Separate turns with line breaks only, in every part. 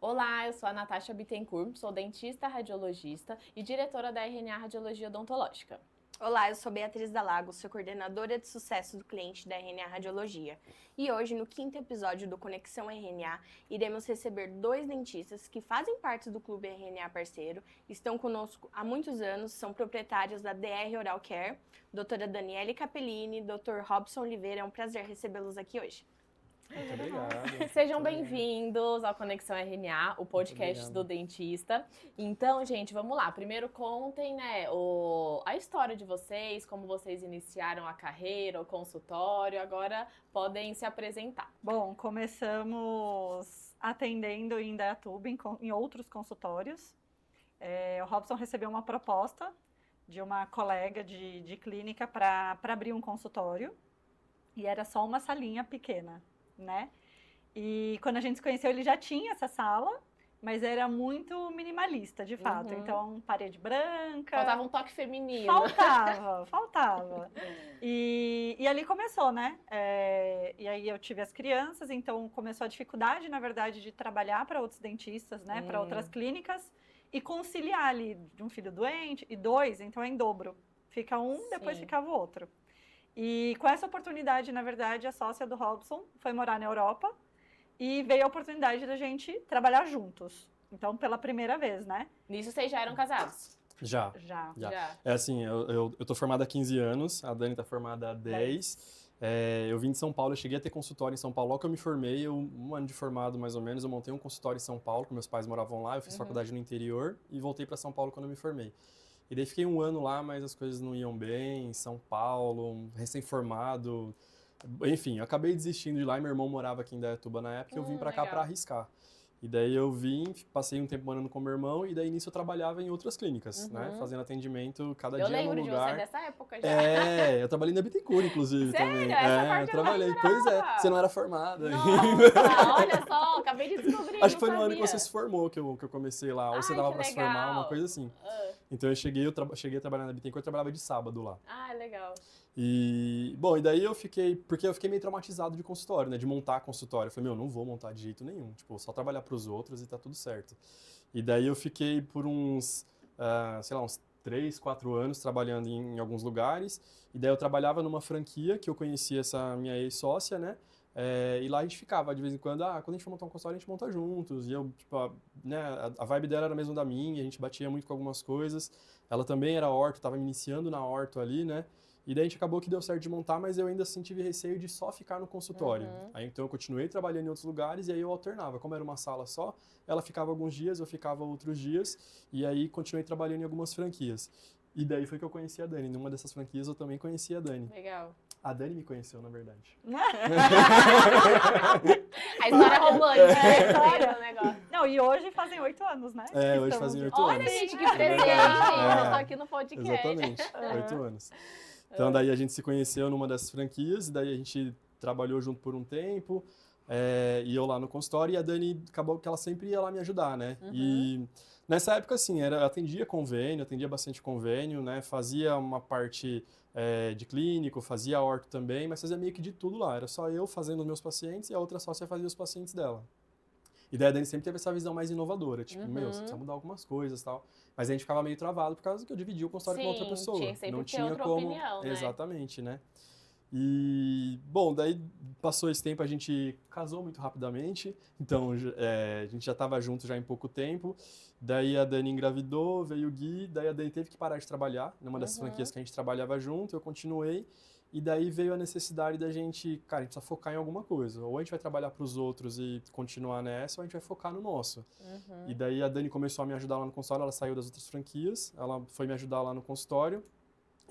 Olá, eu sou a Natasha Bittencourt, sou dentista radiologista e diretora da RNA Radiologia Odontológica.
Olá, eu sou Beatriz Dalago, sou coordenadora de sucesso do cliente da RNA Radiologia. E hoje, no 5º episódio do Conexão RNA, iremos receber 2 dentistas que fazem parte do Clube RNA Parceiro, estão conosco há muitos anos, são proprietários da DR Oral Care, doutora Daniele Capellini, Dr. Robson Oliveira. É um prazer recebê-los aqui hoje.
Muito obrigado.
Sejam bem-vindos ao Conexão RNA, o podcast do dentista. Então, gente, vamos lá. Primeiro contem, a história de vocês, como vocês iniciaram a carreira, o consultório. Agora podem se apresentar.
Bom, começamos atendendo em Indaiatuba, em outros consultórios. O Robson recebeu uma proposta de uma colega de clínica para abrir um consultório. E era só uma salinha pequena, né? E quando a gente se conheceu, ele já tinha essa sala, mas era muito minimalista, de fato.
Uhum.
Então, parede branca.
Faltava um toque feminino.
Faltava. E ali começou, né? E aí eu tive as crianças, então começou a dificuldade, na verdade, de trabalhar para outros dentistas, né? Para outras clínicas e conciliar ali de um filho doente e 2, então é em dobro. Fica um, depois ficava o outro. E com essa oportunidade, na verdade, a sócia do Robson foi morar na Europa e veio a oportunidade da gente trabalhar juntos. Então, pela primeira vez, né?
Nisso vocês já eram casados?
Já. É assim, eu tô formado há 15 anos, a Dani tá formada há 10. Eu vim de São Paulo, eu cheguei a ter consultório em São Paulo. Logo que eu me formei, um ano de formado mais ou menos, eu montei um consultório em São Paulo, que meus pais moravam lá, eu fiz faculdade no interior e voltei para São Paulo quando eu me formei. E daí fiquei um ano lá, mas as coisas não iam bem, em São Paulo, recém-formado. Enfim, eu acabei desistindo de lá e meu irmão morava aqui em Indaiatuba na época e eu vim pra cá pra arriscar. E daí eu vim, passei um tempo morando com meu irmão e daí nisso eu trabalhava em outras clínicas, né? Fazendo atendimento cada dia no lugar.
Eu lembro de você dessa época já.
Eu trabalhei na Bittencourt, inclusive, também.
Essa parte
eu trabalhei. Pois é, você não era formada ainda.
Nossa, olha só, acabei de descobrir.
Acho que foi no ano que você se formou que eu comecei lá, ou você dava pra
que
se formar,
legal.
uma coisa assim. Então eu cheguei a trabalhar na Bittencourt, eu trabalhava de sábado lá.
Legal.
E, bom, e daí eu fiquei meio traumatizado de consultório, né, de montar consultório. Eu falei, não vou montar de jeito nenhum, tipo, só trabalhar pros outros e tá tudo certo. E daí eu fiquei por uns 3, 4 anos trabalhando em alguns lugares, e daí eu trabalhava numa franquia que eu conhecia essa minha ex-sócia, né, e lá a gente ficava, de vez em quando, quando a gente for montar um consultório, a gente monta juntos, e eu, tipo, a vibe dela era a mesma da minha, a gente batia muito com algumas coisas, ela também era orto, tava me iniciando na orto ali, né, e daí a gente acabou que deu certo de montar, mas eu ainda assim tive receio de só ficar no consultório. Aí então eu continuei trabalhando em outros lugares e aí eu alternava. Como era uma sala só, ela ficava alguns dias, eu ficava outros dias, e aí continuei trabalhando em algumas franquias. E daí foi que eu conheci a Dani. Numa dessas franquias eu também conheci a Dani.
Legal.
A Dani me conheceu, na verdade.
A história romântica, a história do negócio.
Não, e hoje fazem 8 anos, né?
Hoje fazem 8 anos.
Olha, gente, que presente. Eu tô aqui no podcast.
Exatamente, 8 anos. Então daí a gente se conheceu numa dessas franquias, daí a gente trabalhou junto por um tempo, e eu lá no consultório, e a Dani acabou que ela sempre ia lá me ajudar, né? E nessa época, assim, eu atendia bastante convênio, né? Fazia uma parte de clínico, fazia orto também, mas fazia meio que de tudo lá. Era só eu fazendo os meus pacientes e a outra sócia fazia os pacientes dela. E daí a Dani sempre teve essa visão mais inovadora, tipo, você precisa mudar algumas coisas e tal. Mas a gente ficava meio travado por causa que eu dividia o consultório com outra pessoa.
Tinha sempre
não
ter
tinha
outra
como.
Opinião, né?
Exatamente, né? E, bom, daí passou esse tempo, a gente casou muito rapidamente, então a gente já estava junto já em pouco tempo. Daí a Dani engravidou, veio o Gui, daí a Dani teve que parar de trabalhar numa dessas franquias que a gente trabalhava junto, eu continuei. E daí veio a necessidade da gente, cara, a gente precisa focar em alguma coisa. Ou a gente vai trabalhar para os outros e continuar nessa, ou a gente vai focar no nosso. E daí a Dani começou a me ajudar lá no consultório, ela saiu das outras franquias, ela foi me ajudar lá no consultório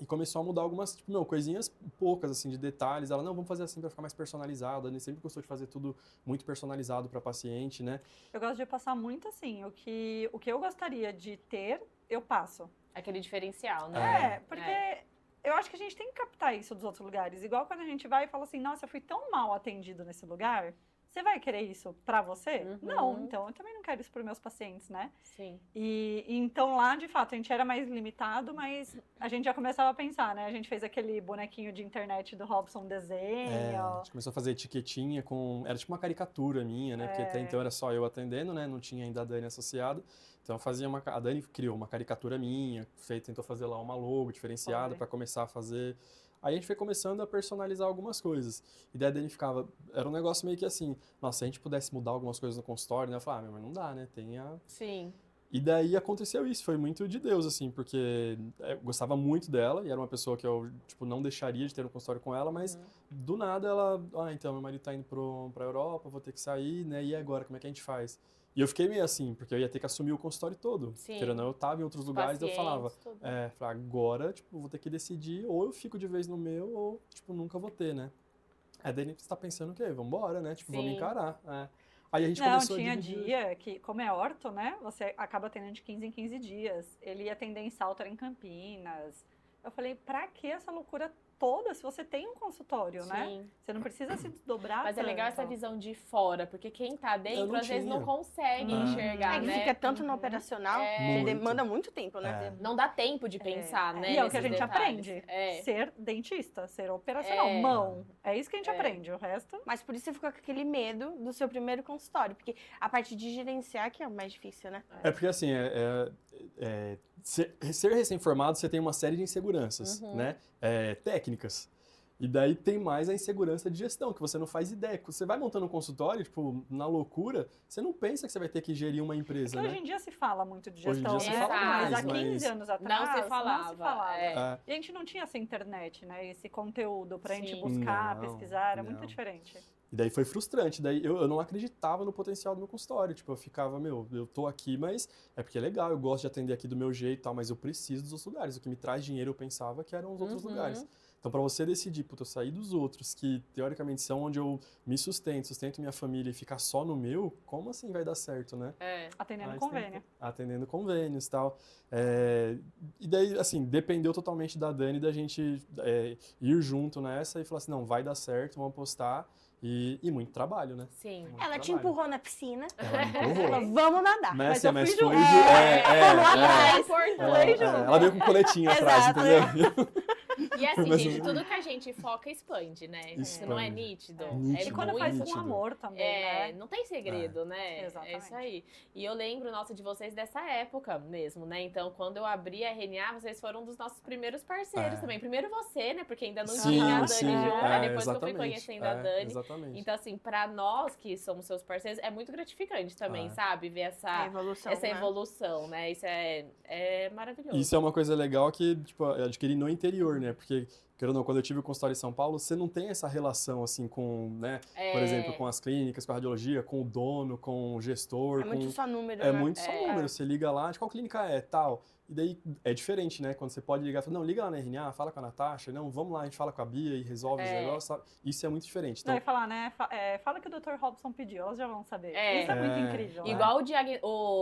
e começou a mudar algumas, coisinhas poucas, assim, de detalhes. Ela, não, vamos fazer assim para ficar mais personalizado. A Dani sempre gostou de fazer tudo muito personalizado para paciente, né?
Eu gosto de passar muito assim, o que eu gostaria de ter, eu passo.
Aquele diferencial, né?
Porque eu acho que a gente tem que captar isso dos outros lugares. Igual quando a gente vai e fala assim, nossa, eu fui tão mal atendido nesse lugar, Você vai querer isso pra você?
Uhum.
Não, então eu também não quero isso para meus pacientes, né?
Sim.
E então lá, de fato, a gente era mais limitado, mas a gente já começava a pensar, né? A gente fez aquele bonequinho de internet do Robson
A
Desenho.
gente começou a fazer etiquetinha era tipo uma caricatura minha, né? Porque até então era só eu atendendo, né? Não tinha ainda a Dani associada. Então a Dani criou uma caricatura minha, tentou fazer lá uma logo diferenciada para começar a fazer. Aí a gente foi começando a personalizar algumas coisas. E daí a Dani era um negócio meio que assim, nossa, se a gente pudesse mudar algumas coisas no consultório, né? Eu falava, mas não dá, né?
Sim.
E daí aconteceu isso, foi muito de Deus, assim, porque eu gostava muito dela e era uma pessoa que eu, tipo, não deixaria de ter um consultório com ela, mas do nada então, meu marido tá indo pra Europa, vou ter que sair, né? E agora, como é que a gente faz? E eu fiquei meio assim, porque eu ia ter que assumir o consultório todo.
Sim.
Querendo ou não, eu tava em outros lugares, eu falava,
tudo.
agora, tipo, vou ter que decidir, ou eu fico de vez no meu, ou, tipo, nunca vou ter, né? Aí daí você tá pensando o quê? Vambora, né? Tipo, vamos encarar. Aí a gente começou a dividir.
Dia que, como é orto, né? Você acaba atendendo de 15 em 15 dias. Ele ia atender em Salto, era em Campinas. Eu falei, pra que essa loucura toda se você tem um consultório, né? Você não precisa se desdobrar
Mas é legal essa visão de fora, porque quem tá dentro às vezes não
tinha.
consegue enxergar,
que
né?
fica tanto no operacional,
Muito.
demanda muito tempo, né?
Não dá tempo de pensar, né?
E é o que a
nesses
gente
detalhes.
aprende. Ser dentista, ser operacional, mão. É isso que a gente aprende, o resto...
Mas por isso você ficou com aquele medo do seu primeiro consultório, porque a parte de gerenciar que é o mais difícil, né?
É porque assim, ser recém-formado, você tem uma série de inseguranças, né? Técnicas. E daí tem mais a insegurança de gestão, que você não faz ideia. Você vai montando um consultório, tipo, na loucura, você não pensa que você vai ter que gerir uma empresa, né?
Hoje em dia se fala muito de
Hoje em
gestão,
dia se
né?
fala
Mas
mais,
há 15 anos atrás
não se falava.
Não se falava.
É.
E a gente não tinha essa internet, né? Esse conteúdo pra gente
Sim.
buscar,
Não,
pesquisar, era
não.
muito diferente.
E daí foi frustrante, daí eu não acreditava no potencial do meu consultório, tipo, eu ficava, eu tô aqui, mas é porque é legal, eu gosto de atender aqui do meu jeito e tal, mas eu preciso dos outros lugares, o que me traz dinheiro eu pensava que eram os outros lugares. Então, para você decidir, puta, eu sair dos outros, que teoricamente são onde eu me sustento minha família e ficar só no meu, como assim vai dar certo, né?
Atendendo convênio.
Atendendo convênios e tal. E daí, assim, dependeu totalmente da Dani, da gente ir junto nessa e falar assim, não, vai dar certo, vamos apostar. E muito trabalho, né?
Sim.
Muito
Ela te
trabalho.
empurrou na piscina.
Ela me empurrou.
Falou, vamos nadar.
Messi,
eu
mas
fui
foi...
junto.
É importante.
Ela veio com um coletinho atrás,
Exato.
entendeu?
E assim,
Mas-
gente, tudo que a gente foca expande, né? Isso não é
Expande.
nítido.
Nítido,
E quando
muito
faz com
nítido.
amor também, né?
Não tem segredo, né? É
Exatamente.
isso aí. E eu lembro, nossa, de vocês dessa época mesmo, né? Então, quando eu abri a RNA, vocês foram um dos nossos primeiros parceiros também. Primeiro você, né? Porque ainda não tinha a Dani junto, depois que eu fui conhecendo a Dani.
Exatamente.
Então, assim, pra nós que somos seus parceiros, é muito gratificante também,
É.
sabe? Ver
A evolução,
essa
né?
evolução, né? Isso é maravilhoso.
Isso é uma coisa legal que, tipo, eu adquiri no interior, né? Porque, querendo ou não, quando eu tive o consultório em São Paulo, você não tem essa relação, assim, com, né? Por exemplo, com as clínicas, com a radiologia, com o dono, com o gestor.
É muito só número,
É
né?
muito só número. Você liga lá, de qual clínica é, tal. E daí é diferente, né? Quando você pode ligar e falar, não, liga lá na RNA, fala com a Natasha, não, vamos lá, a gente fala com a Bia e resolve os negócios, sabe? Isso é muito diferente.
Não,
Então,
e falar, né? Fala que o Dr. Robson pediu, elas já vão saber.
É.
Isso é muito incrível. né?
Igual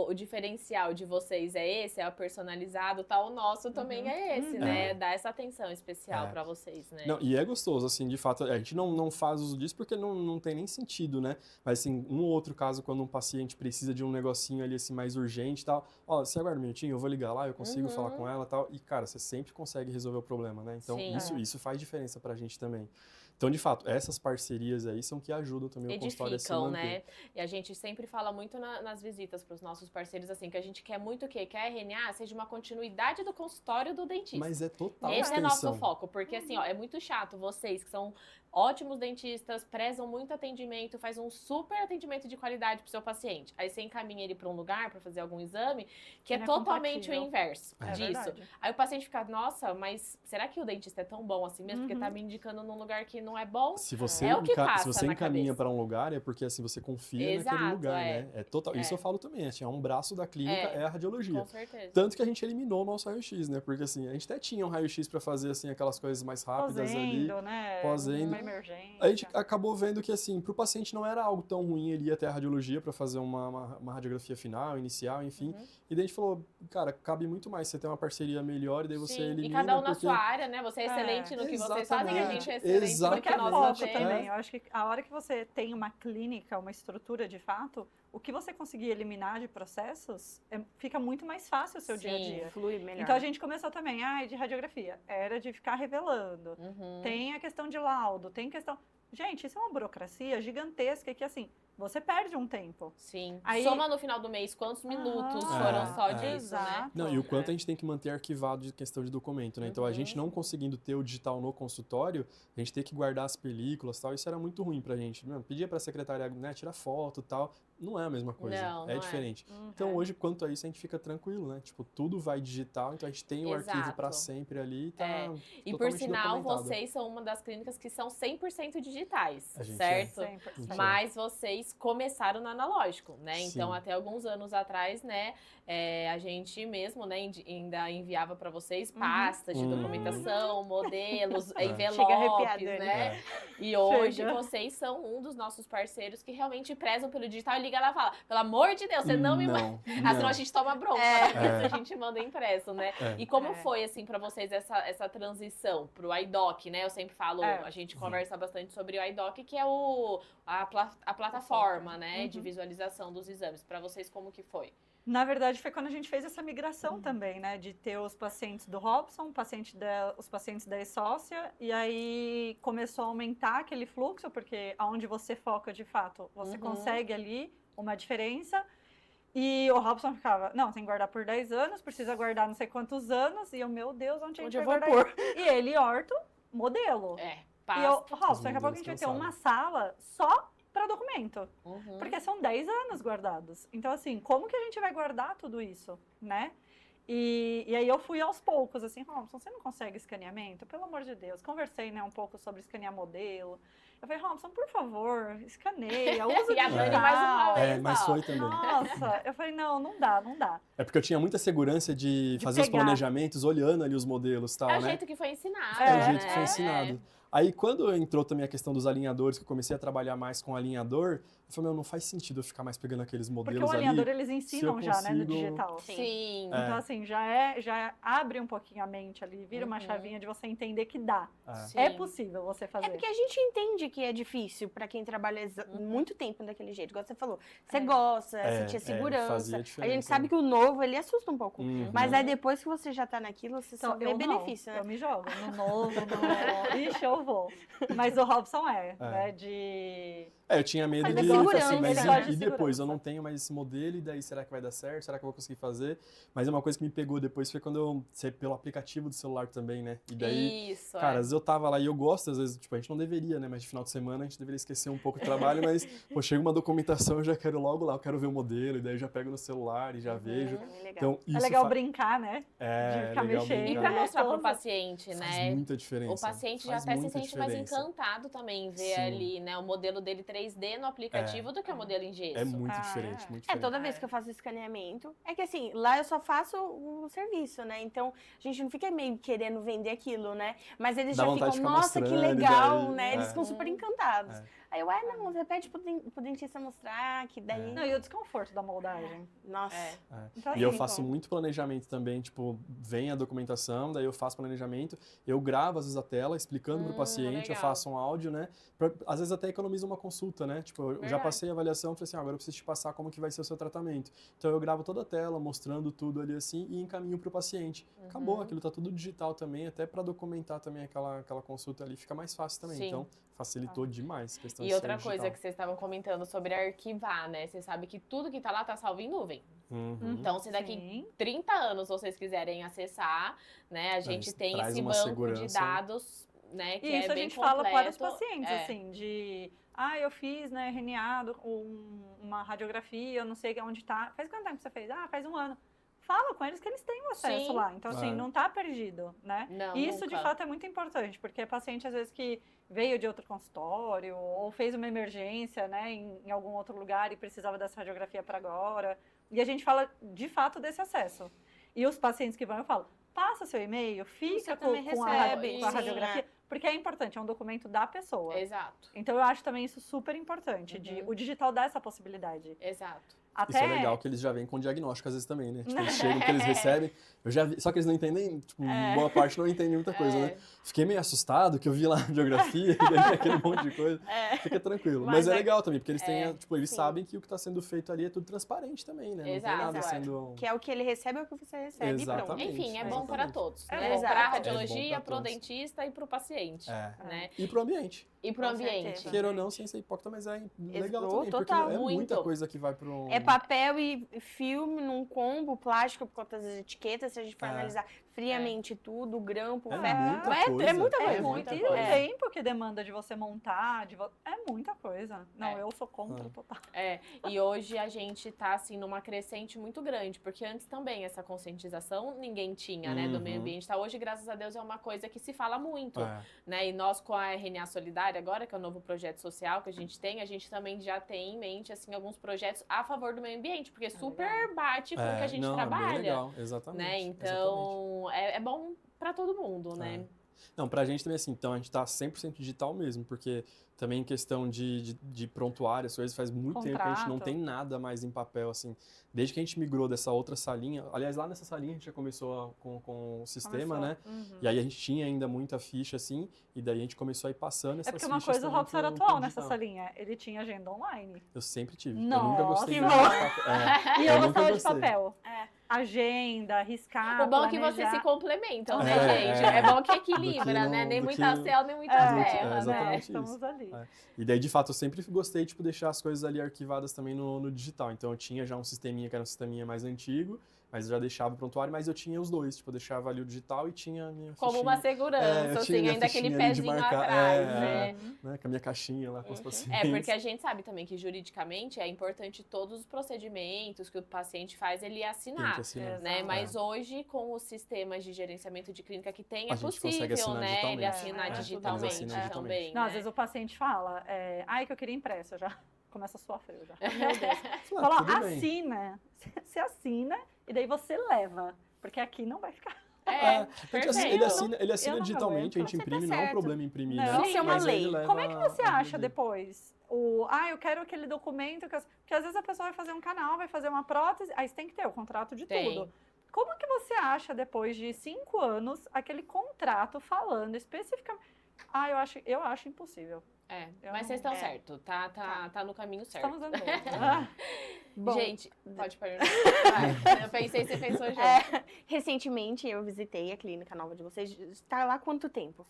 o diferencial de vocês é esse, é o personalizado, tá? O nosso também é esse, né? Dar essa atenção especial pra vocês, né?
não, e é gostoso, assim, de fato, a gente não faz uso disso porque não tem nem sentido, né? Mas, assim, num outro caso, quando um paciente precisa de um negocinho ali, assim, mais urgente e tal, ó, você aguarda um minutinho, eu vou ligar lá, eu consigo falar com ela e tal, e, cara, você sempre consegue resolver o problema, né? Então,
Sim.
isso faz diferença pra gente também. Então, de fato, essas parcerias aí são que ajudam também o consultório a se
Edificam,
manter.
né? E a gente sempre fala muito nas visitas para os nossos parceiros, assim, que a gente quer muito o quê? Que a RNA seja uma continuidade do consultório do dentista.
Mas é total
Esse é
extensão.
nosso foco, porque assim, ó, é muito chato vocês que são ótimos dentistas, prezam muito atendimento, faz um super atendimento de qualidade pro seu paciente. Aí você encaminha ele para um lugar para fazer algum exame que é
não é
totalmente o
compatível.
inverso
É
disso.
verdade.
Aí o paciente fica, nossa, mas será que o dentista é tão bom assim mesmo? Porque tá me indicando num lugar que não é bom?
Se você,
É o que passa
se você
na
encaminha
cabeça.
para um lugar, é porque assim, você confia
Exato,
naquele lugar,
é.
né? É total. Isso eu falo também, assim, é um braço da clínica, é a radiologia.
Com certeza.
Tanto que a gente eliminou o nosso raio-x, né? Porque assim, a gente até tinha um raio-x para fazer assim aquelas coisas mais rápidas ali.
Posendo, né?
Pós-endo.
emergência.
A gente acabou vendo que, assim, para o paciente não era algo tão ruim ele ir até a radiologia para fazer uma radiografia final, inicial, enfim. E daí a gente falou, cara, cabe muito mais você ter uma parceria melhor e daí você elimina.
E cada um na
porque...
sua área, né? Você é excelente no que vocês fazem, a gente é excelente no
Porque
que
é
nós
foco
fazemos.
também. Eu acho que a hora que você tem uma clínica, uma estrutura de fato, o que você conseguir eliminar de processos, fica muito mais fácil o seu dia a dia.
Flui melhor.
Então a gente começou também, de radiografia, era de ficar revelando. Tem a questão de laudo, tem questão... Gente, isso é uma burocracia gigantesca que, assim, você perde um tempo.
Sim.
Aí...
Soma no final do mês quantos minutos foram só disso, né?
Não, e o quanto a gente tem que manter arquivado de questão de documento, né? Então, a gente não conseguindo ter o digital no consultório, a gente tem que guardar as películas e tal, isso era muito ruim pra gente. Pedia pra secretária, né, tirar foto e tal, não é a mesma coisa, é diferente. Então, hoje, quanto a isso, a gente fica tranquilo, né? Tipo, tudo vai digital, então a gente tem o arquivo pra sempre ali e tá
E por sinal, vocês são uma das clínicas que são 100% digitais, certo? Mas vocês começaram no analógico, né?
Sim.
Então, até alguns anos atrás, né, a gente mesmo, né, ainda enviava para vocês pastas de documentação, modelos, envelopes, né? E hoje vocês são um dos nossos parceiros que realmente prezam pelo digital. E liga lá e fala, pelo amor de Deus, você não me manda. Senão a gente toma bronca, né? Se a gente manda impresso, né? E como foi, assim, para vocês essa transição pro iDoc, né? Eu sempre falo, a gente conversa bastante sobre o iDoc, que é a plataforma, né, de visualização dos exames. Para vocês, como que foi?
Na verdade, foi quando a gente fez essa migração também, né? De ter os pacientes do Robson, os pacientes da e-sócia, e aí começou a aumentar aquele fluxo, porque aonde você foca de fato, você consegue ali uma diferença. E o Robson ficava, não, tem que guardar por 10 anos, precisa guardar não sei quantos anos, e eu, meu Deus, onde a gente vai guardar isso? E ele, orto, modelo. E eu, Robson, daqui a pouco a gente vai ter uma sala só para documento. Porque são 10 anos guardados. Então, assim, como que a gente vai guardar tudo isso, né? E aí eu fui aos poucos, assim, Robson, você não consegue escaneamento? Pelo amor de Deus. Conversei, né, um pouco sobre escanear modelo. Eu falei, Robson, por favor, escaneia, usa o
E a Dani mais uma vez,
mas foi também.
Nossa, eu falei, não dá.
É porque eu tinha muita segurança de fazer os planejamentos olhando ali os modelos e tal, né?
É o jeito que foi ensinado.
É o jeito que foi ensinado. Aí, quando entrou também a questão dos alinhadores, que eu comecei a trabalhar mais com alinhador, eu falei, não faz sentido eu ficar mais pegando aqueles modelos ali.
Porque o alinhador, eles ensinam já, né, no digital.
Sim.
Então, assim, já abre um pouquinho a mente ali, vira uma chavinha de você entender que dá. É possível você fazer.
É porque a gente entende que é difícil pra quem trabalha muito tempo daquele jeito. Igual você falou, você gosta, você tinha segurança. A gente sabe que o novo, ele assusta um pouco. Mas aí depois que você já tá naquilo, você só vê benefício, né?
Eu me jogo no novo, ixi, eu vou. Mas o Robson né,
eu tinha medo de assim, mas e depois? Eu não tenho mais esse modelo, e daí será que vai dar certo? Será que eu vou conseguir fazer? Mas uma coisa que me pegou depois foi quando eu sei pelo aplicativo do celular também, né? E daí, cara, às vezes eu tava lá e eu gosto, às vezes, tipo, a gente não deveria, né? Mas de final de semana a gente deveria esquecer um pouco do trabalho, mas, pô, chega uma documentação, eu já quero logo lá, eu quero ver o modelo, e daí eu já pego no celular e já vejo. Então, isso
é legal brincar, né? De ficar mexendo.
E pra mostrar pro paciente, né?
Faz muita diferença.
O paciente já até se sente mais encantado também em ver ali, né, o modelo dele 3D no aplicativo do que o modelo em gesso.
É muito diferente, muito diferente.
Toda vez que eu faço escaneamento, é que assim, lá eu só faço o serviço, né? Então, a gente não fica meio querendo vender aquilo, né? Mas eles já ficam, nossa, que legal, né? Eles ficam super encantados. Aí eu, não, você pede pro dentista mostrar, que daí...
Não, e o desconforto da moldagem.
Nossa.
Então,
e eu faço muito planejamento também, tipo, vem a documentação, daí eu faço planejamento, eu gravo às vezes a tela, explicando pro paciente, eu faço um áudio, né? Às vezes até economizo uma consulta, né? Tipo, eu já passei a avaliação, falei assim, agora eu preciso te passar como que vai ser o seu tratamento. Então eu gravo toda a tela, mostrando tudo ali assim, e encaminho pro paciente. Acabou, aquilo tá tudo digital também, até para documentar também aquela consulta ali, fica mais fácil também. Então, facilitou demais a questão.
E outra coisa que vocês estavam comentando sobre arquivar, né? Você sabe que tudo que tá lá tá salvo em nuvem. Então, se daqui 30 anos vocês quiserem acessar, né? A gente tem esse banco de dados, né? Que
isso
é bem completo.
a gente fala para os pacientes, assim, eu fiz, né, RNA, uma radiografia, eu não sei onde tá. Faz quanto tempo você fez? Faz 1 ano. Fala com eles que eles têm o acesso lá. Então, assim, não tá perdido, né?
Não,
isso,
nunca.
de fato, é muito importante, porque é paciente, às vezes, que veio de outro consultório ou fez uma emergência, né, em algum outro lugar e precisava dessa radiografia para agora. E a gente fala, de fato, desse acesso. E os pacientes que vão, eu falo, passa seu e-mail, fica com a radiografia, porque é importante, é um documento da pessoa.
Exato.
Então eu acho também isso super importante, o digital dá essa possibilidade.
Exato.
Isso é legal que eles já vêm com diagnóstico às vezes também, né? Tipo, eles chegam, que eles recebem, eu já vi, só que eles não entendem, tipo, boa parte não entende muita coisa, né? Fiquei meio assustado que eu vi lá a geografia, e daí aquele monte de coisa. Fica tranquilo. Mas é legal também, porque eles têm, tipo, eles sabem que o que está sendo feito ali é tudo transparente também, né? Não
Exato.
tem nada sendo...
Que é o que ele recebe, é o que você recebe e pronto.
Exatamente.
Enfim, é bom para todos,
É
né?
bom.
Para a
Exato.
radiologia,
É bom pra
para o
todos.
dentista e para o paciente, né?
E pro ambiente.
E para o
Com
ambiente.
certeza.
Queira ou não, sem ser hipócrita, mas é legal também,
total,
porque é muita
muito.
coisa que vai para um...
É papel e filme num combo, plástico por conta das etiquetas, se a gente for analisar friamente tudo, grampo,
É
ferro.
muita
É
coisa.
muita coisa.
É muita
E
coisa.
o tempo que demanda de você montar, é muita coisa. Não,
É.
eu sou contra total.
E hoje a gente tá, assim, numa crescente muito grande, porque antes também essa conscientização ninguém tinha, né, do meio ambiente. Tá? Hoje, graças a Deus, é uma coisa que se fala muito, né, e nós com a RNA Solidária agora, que é o novo projeto social que a gente também já tem em mente, assim, alguns projetos a favor do meio ambiente, porque super bate com o que a gente
não,
trabalha,
é bem legal, exatamente.
né, então é bom pra todo mundo, né.
Não, pra gente também assim, então a gente tá 100% digital mesmo, porque também em questão de prontuário, as coisas faz muito tempo que a gente não
Contrato.
tem nada mais em papel, assim. Desde que a gente migrou dessa outra salinha, aliás, lá nessa salinha a gente já começou com o sistema, né? E aí a gente tinha ainda muita ficha, assim, e daí a gente começou a ir passando essas
É porque
fichas
uma coisa o
também
Robson era
pro
atual nessa
digital.
salinha. Ele tinha agenda online.
Eu sempre tive.
Nossa,
eu nunca gostei
que
muito
bom.
de papel.
E eu
nunca
gostava de
gostei.
papel. Agenda, riscar,
O bom é que vocês
planejar.
se complementam, né,
É,
gente? É bom que equilibra,
não-
né? Nem
do
muita
que-
céu, nem muita
É,
terra, né?
exatamente.
Estamos
isso.
ali.
E daí, de fato, eu sempre gostei, tipo, deixar as coisas ali arquivadas também no digital. Então, eu tinha já um sisteminha que era um sisteminha mais antigo, mas eu já deixava o prontuário, mas eu tinha os dois. Tipo, eu deixava ali o digital e tinha a minha
Como
fichinha.
uma segurança,
eu tinha
assim,
minha
ainda aquele
fichinha ali de
pezinho
marcar,
atrás, né?
né? Com a minha caixinha lá com os pacientes.
É, porque a gente sabe também que juridicamente é importante todos os procedimentos que o paciente faz, ele
Tem
assinar.
que assinar.
Né?
Exato.
Mas hoje, com os sistemas de gerenciamento de clínica que tem,
A
é
gente consegue
possível,
assinar
né? Ele
digitalmente.
assinar
Eles
digitalmente
assinam digitalmente.
também.
Não,
né?
às vezes o paciente fala, ai, que eu queria impresso, eu já começa a suar frio já.
Meu Deus.
Fala,
Fala,
tudo bem.
assina. Você assina e daí você leva. Porque aqui não vai ficar.
Perfeito.
Ele assina
Eu não
digitalmente, a
aguento.
gente
Você tá
imprime, não é um
certo.
problema imprimir,
Não,
né?
isso é uma
Mas aí
lei.
ele leva
Como é que você
a
acha
vida.
depois? Eu quero aquele documento, porque às vezes a pessoa vai fazer um canal, vai fazer uma prótese, aí você tem que ter o contrato de
Tem.
tudo. Como que você acha, depois de 5 anos, aquele contrato falando especificamente? Eu acho impossível.
Mas
não-
vocês estão
é.
certo, tá no caminho certo.
Estamos andando.
Bom,
Gente, pode perguntar. Vai. Eu pensei, você pensou já.
recentemente eu visitei a clínica nova de vocês. Está lá quanto tempo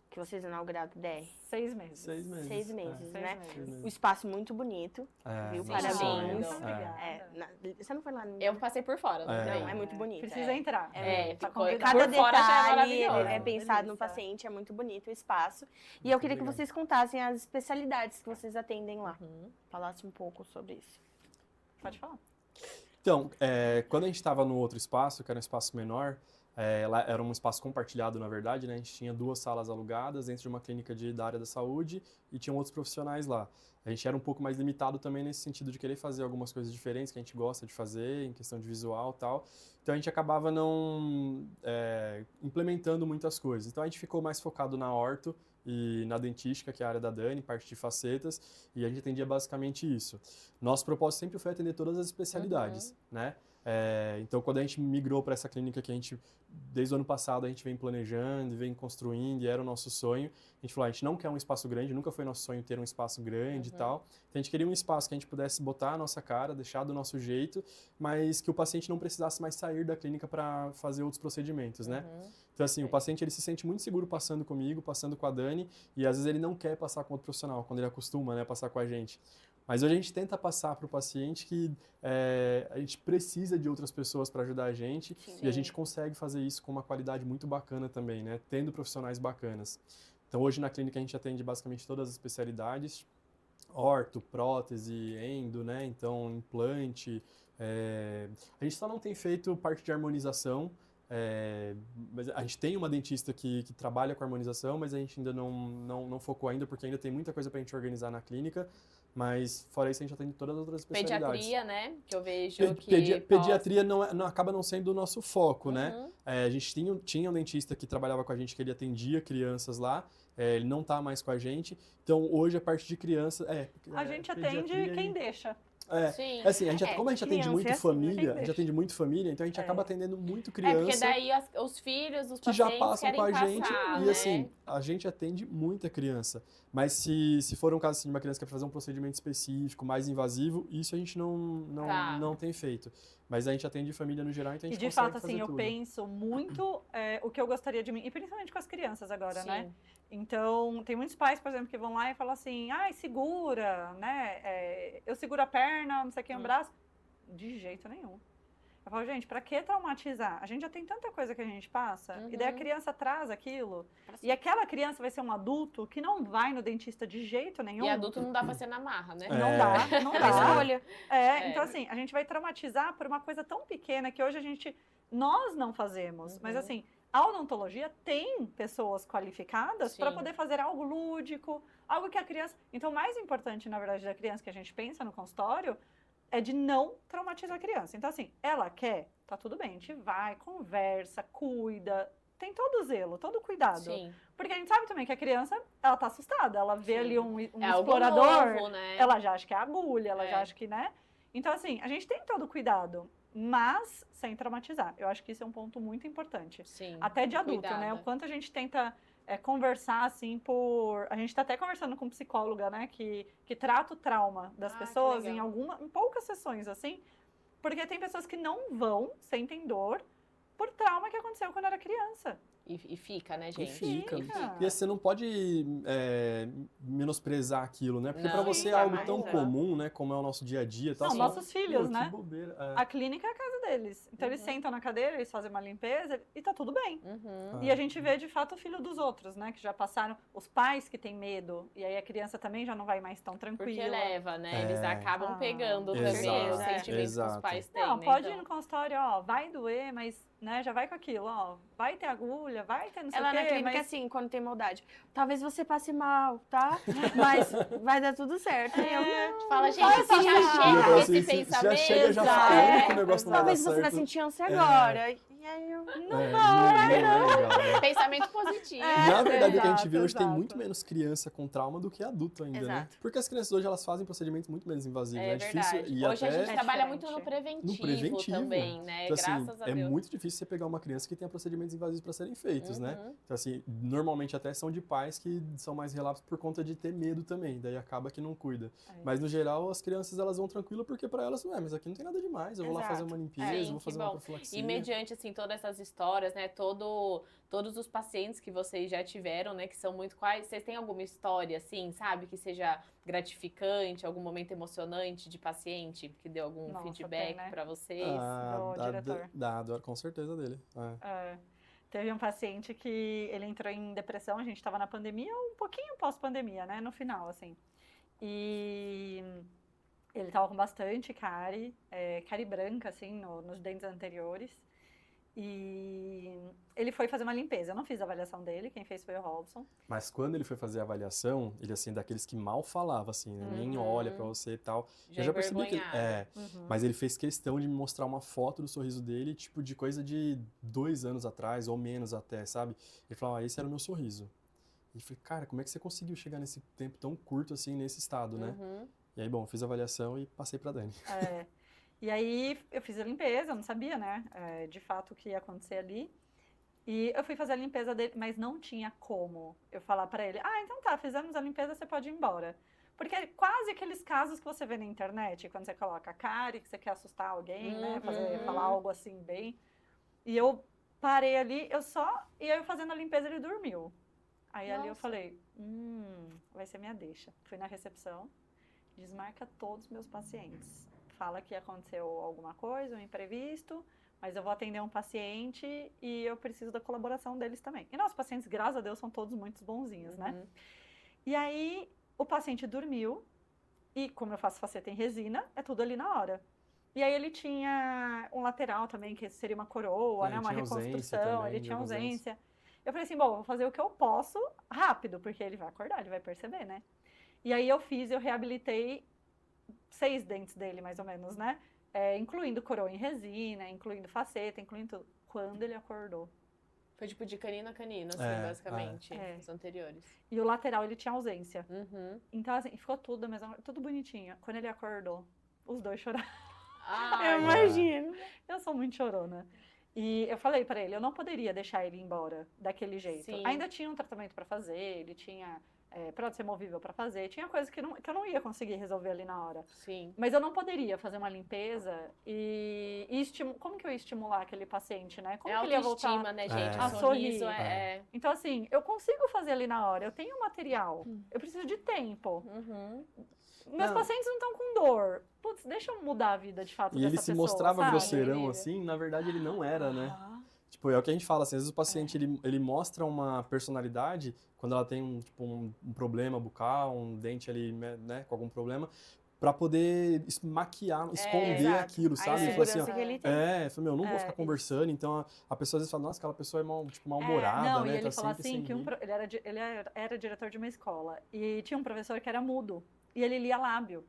que vocês inauguraram o DR?
6 meses.
6 meses.
6 meses,
Seis
né?
meses.
O espaço muito bonito. Viu?
Sim,
Parabéns.
lindo.
Obrigada.
Você não foi lá no...
Eu passei por fora, não
É.
tem?
Não, é muito bonito.
Precisa entrar.
Ficou-
convidado.
Cada
Por fora já é
detalhe
maravilhoso.
é pensado no
Delícia.
paciente, é muito bonito o espaço. E eu queria que
legal.
vocês contassem as especialidades que vocês atendem lá.
Uhum.
Falasse um pouco sobre isso.
Pode falar.
Então, quando a gente estava no outro espaço, que era um espaço menor, lá era um espaço compartilhado, na verdade, né? A gente tinha 2 salas alugadas dentro de uma clínica da área da saúde e tinham outros profissionais lá. A gente era um pouco mais limitado também nesse sentido de querer fazer algumas coisas diferentes que a gente gosta de fazer, em questão de visual e tal. Então, a gente acabava não implementando muitas coisas. Então, a gente ficou mais focado na orto e na dentística, que é a área da Dani, parte de facetas, e a gente atendia basicamente isso. Nosso propósito sempre foi atender todas as especialidades, né? Então, quando a gente migrou para essa clínica que a gente, desde o ano passado, a gente vem planejando, vem construindo, e era o nosso sonho, a gente falou, a gente não quer um espaço grande, nunca foi nosso sonho ter um espaço grande e tal. Então, a gente queria um espaço que a gente pudesse botar a nossa cara, deixar do nosso jeito, mas que o paciente não precisasse mais sair da clínica para fazer outros procedimentos, né? Então, assim, o paciente ele se sente muito seguro passando comigo, passando com a Dani, e às vezes ele não quer passar com outro profissional, quando ele acostuma, né, passar com a gente. Mas hoje a gente tenta passar para o paciente que a gente precisa de outras pessoas para ajudar a gente, e a gente consegue fazer isso com uma qualidade muito bacana também, né, tendo profissionais bacanas. Então, hoje na clínica a gente atende basicamente todas as especialidades, orto, prótese, endo, né, então implante. A gente só não tem feito parte de harmonização. Mas a gente tem uma dentista que trabalha com harmonização, mas a gente ainda não focou ainda, porque ainda tem muita coisa para a gente organizar na clínica. Mas fora isso, a gente atende todas as outras especialidades.
Pediatria, né? Que eu vejo que...
Pediatria acaba não sendo o nosso foco, né?
Uhum.
A gente tinha um dentista que trabalhava com a gente, que ele atendia crianças lá. Ele não tá mais com a gente. Então, hoje, a parte de criança...
A gente atende quem deixa.
Sim.
Assim, como a gente atende muito família,
assim,
a gente atende muito família, então a gente acaba atendendo muito criança.
Porque daí os filhos, os
que já
pacientes
passam com a
querem
gente.
passar,
E
né?
assim, a gente atende muita criança. Mas se for um caso assim, de uma criança que quer fazer um procedimento específico, mais invasivo, isso a gente não tem feito. Mas a gente atende família no geral, então a gente
E de
consegue
fato,
fazer
assim, eu
tudo.
penso muito o que eu gostaria de mim, e principalmente com as crianças agora,
Sim.
né? Então, tem muitos pais, por exemplo, que vão lá e falam assim, ai, segura, né? Eu seguro a perna, não sei o que, o braço. De jeito nenhum. Eu falo, gente, pra que traumatizar? A gente já tem tanta coisa que a gente passa, e daí a criança traz aquilo, e aquela criança vai ser um adulto que não vai no dentista de jeito nenhum.
E adulto não dá pra ser na marra, né?
Não
É
dá.
escolha.
Então assim, a gente vai traumatizar por uma coisa tão pequena que hoje nós não fazemos, mas assim, a odontologia tem pessoas qualificadas para
Sim.
poder fazer algo lúdico, algo que a criança... Então, o mais importante, na verdade, da criança que a gente pensa no consultório é de não traumatizar a criança. Então, assim, ela quer, tá tudo bem, a gente vai, conversa, cuida, tem todo o zelo, todo o cuidado.
Sim.
Porque a gente sabe também que a criança, ela tá assustada, ela vê
Sim.
ali um
Algo
explorador,
novo, né?
ela já acha que é agulha, ela
É.
já acha que, né? Então, assim, a gente tem todo o cuidado, mas sem traumatizar. Eu acho que isso é um ponto muito importante.
Sim.
Até de adulto, né?
Cuidada.
O quanto a gente tenta conversar, assim, A gente tá até conversando com psicóloga, né? Que trata o trauma das
Ah,
pessoas
que legal.
em poucas sessões, assim. Porque tem pessoas que não vão, sentem dor, por trauma que aconteceu quando era criança.
E fica, né,
E
gente?
fica.
Fica.
E você não pode menosprezar aquilo, né? Porque
Não,
pra você é
jamais,
algo tão
é.
comum, né? Como é o nosso dia a dia. Tá?
Não,
Você
nossos
fala,
filhos,
"Pô,
né?
Que bobeira.
A clínica é a casa deles. Então, eles sentam na cadeira, eles fazem uma limpeza e tá tudo bem.
Uhum.
E a gente vê, de fato, o filho dos outros, né? Que já passaram, os pais que têm medo. E aí a criança também já não vai mais tão tranquila.
Porque leva, né? Eles acabam pegando
Exato,
também os sentimentos que os
exato.
pais têm,
Não,
né?
pode
Então,
ir no consultório, ó, vai doer, mas, né, já vai com aquilo, ó. Vai ter agulha, vai ter não sei
Ela
o
na
quê,
clínica,
mas...
assim, quando tem maldade. Talvez você passe mal, tá? Mas vai dar tudo certo. E eu, não.
Fala, gente,
Fala,
se já
fala,
chega
fala,
com
assim,
esse
já
pensamento...
chega já
Exato.
falando que o negócio não vai dar
Talvez você vai
certo.
sentir ânsia agora. E aí eu...
Não é legal, né?
Pensamento positivo.
Na verdade, o que a gente
exato,
vê hoje tem
exato.
muito menos criança com trauma do que adulto ainda, né?
Exato.
Porque as crianças hoje, elas fazem procedimentos muito menos invasivos.
É
difícil
verdade.
e
Hoje a
até...
gente trabalha
diferente.
muito no preventivo,
No preventivo.
também, né?
Então, assim,
Graças a
é
Deus.
muito difícil você pegar uma criança que tenha procedimentos invasivos para serem feitos, né?
Uhum.
Então, assim, normalmente até são de pais que são mais relapsos por conta de ter medo também, daí acaba que não cuida. Mas, no geral, as crianças, elas vão tranquilo porque para elas, mas aqui não tem nada demais, eu vou lá fazer uma limpeza,
Sim,
vou
que
fazer uma
bom.
profilaxia.
E mediante, assim, todas essas histórias, né, todos os pacientes que vocês já tiveram, né, que são muito quais, vocês têm alguma história, assim, sabe, que seja gratificante, algum momento emocionante de paciente, que deu algum
Nossa,
feedback
tem, né?
pra vocês?
do diretor.
Dá, com certeza dele.
Teve um paciente que ele entrou em depressão, a gente estava na pandemia, um pouquinho pós-pandemia, né, no final, assim. E ele estava com bastante cárie branca, assim, nos dentes anteriores. E ele foi fazer uma limpeza. Eu não fiz a avaliação dele, quem fez foi o Robson.
Mas quando ele foi fazer a avaliação, ele, assim, daqueles que mal falava, assim, né? Nem olha pra você e tal.
Já
Eu já percebi que...
envergonhado.
Mas ele fez questão de me mostrar uma foto do sorriso dele, tipo, de coisa de 2 anos atrás, ou menos até, sabe? Ele falou, esse era o meu sorriso. E eu falei, cara, como é que você conseguiu chegar nesse tempo tão curto, assim, nesse estado, né? E aí, bom, fiz a avaliação e passei pra Dani.
E aí eu fiz a limpeza, eu não sabia, né, de fato o que ia acontecer ali. E eu fui fazer a limpeza dele, mas não tinha como eu falar pra ele, então tá, fizemos a limpeza, você pode ir embora. Porque é quase aqueles casos que você vê na internet, quando você coloca a cárie, que você quer assustar alguém, né, falar algo assim bem. E eu parei ali, e eu fazendo a limpeza, ele dormiu. Aí ali eu falei, vai ser minha deixa. Fui na recepção, desmarca todos os meus pacientes. Fala que aconteceu alguma coisa, um imprevisto, mas eu vou atender um paciente e eu preciso da colaboração deles também. E nossos pacientes, graças a Deus, são todos muito bonzinhos, né? E aí, o paciente dormiu, e como eu faço faceta em resina, é tudo ali na hora. E aí ele tinha um lateral também, que seria uma coroa, né? Uma reconstrução, ele tinha ausência. Eu falei assim, bom, vou fazer o que eu posso rápido, porque ele vai acordar, ele vai perceber, né? E aí eu reabilitei 6 dentes dele, mais ou menos, né? Incluindo coroa em resina, incluindo faceta, incluindo tudo. Quando ele acordou.
Foi tipo de canino a canino, assim, basicamente, os anteriores.
E o lateral, ele tinha ausência.
Uhum.
Então, assim, ficou tudo bonitinho. Quando ele acordou, os dois choraram.
Eu imagino.
Eu sou muito chorona. E eu falei pra ele, eu não poderia deixar ele ir embora daquele jeito.
Sim.
Ainda tinha um tratamento pra fazer, ele tinha prótese removível pra fazer, tinha coisas que eu não ia conseguir resolver ali na hora.
Sim.
Mas eu não poderia fazer uma limpeza como que eu ia estimular aquele paciente, né? Como que ele ia voltar
né, gente?
a
O sorriso
sorrir? Então, assim, eu consigo fazer ali na hora, eu tenho material, eu preciso de tempo.
Uhum.
Meus pacientes não estão com dor. Putz, deixa eu mudar a vida de fato
E
dessa
ele se
pessoa,
mostrava
sabe?
grosseirão assim, na verdade ele não era, né? Tipo, é o que a gente fala, assim, às vezes o paciente ele mostra uma personalidade quando ela tem um problema bucal, um dente ali, né, com algum problema, pra poder maquiar, esconder
exato.
aquilo, sabe?
A
Ele fala assim,
insegurança que ele tem.
eu não vou ficar conversando, então a pessoa às vezes fala, nossa, aquela pessoa é mal-humorada,
Não,
né?
e ele
Tá
falou
sempre
assim,
sem rir.
ele era diretor de uma escola, e tinha um professor que era mudo, e ele lia lábio.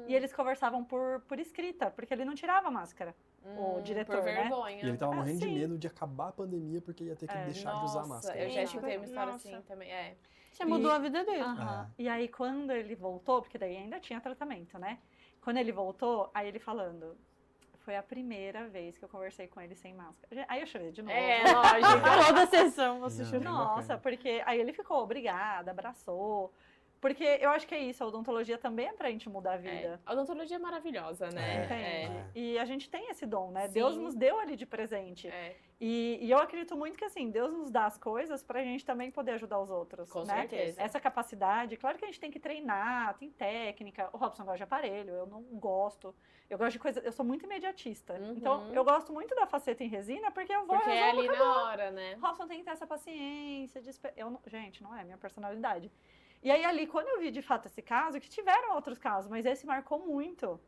E eles conversavam por escrita, porque ele não tirava a máscara, o diretor,
Por
né?
vergonha.
E ele tava morrendo de
sim.
medo de acabar a pandemia porque ia ter que deixar de usar a máscara.
Eu já
Gente,
escutei uma história
nossa.
assim também,
Você mudou a vida dele.
E aí, quando ele voltou, porque daí ainda tinha tratamento, né? Quando ele voltou, aí ele falando, foi a primeira vez que eu conversei com ele sem máscara. Aí eu chorei de novo.
Lógico. Toda sessão você chorou.
Nossa, porque aí ele ficou, obrigada, abraçou. Porque eu acho que é isso, a odontologia também é pra gente mudar a vida.
A odontologia é maravilhosa, né?
Entende? E a gente tem esse dom, né?
Sim.
Deus nos deu ali de presente. E eu acredito muito que, assim, Deus nos dá as coisas pra gente também poder ajudar os outros,
Com
né?
certeza.
Essa capacidade, claro que a gente tem que treinar, tem técnica. O Robson gosta de aparelho, eu não gosto. Eu gosto de coisa, eu sou muito imediatista. Então, eu gosto muito da faceta em resina porque eu vou
Porque é
resolvo,
ali
acabou.
na hora, né?
Robson tem que ter essa paciência. Gente, não é minha personalidade. E aí, ali, quando eu vi de fato esse caso, que tiveram outros casos, mas esse marcou muito.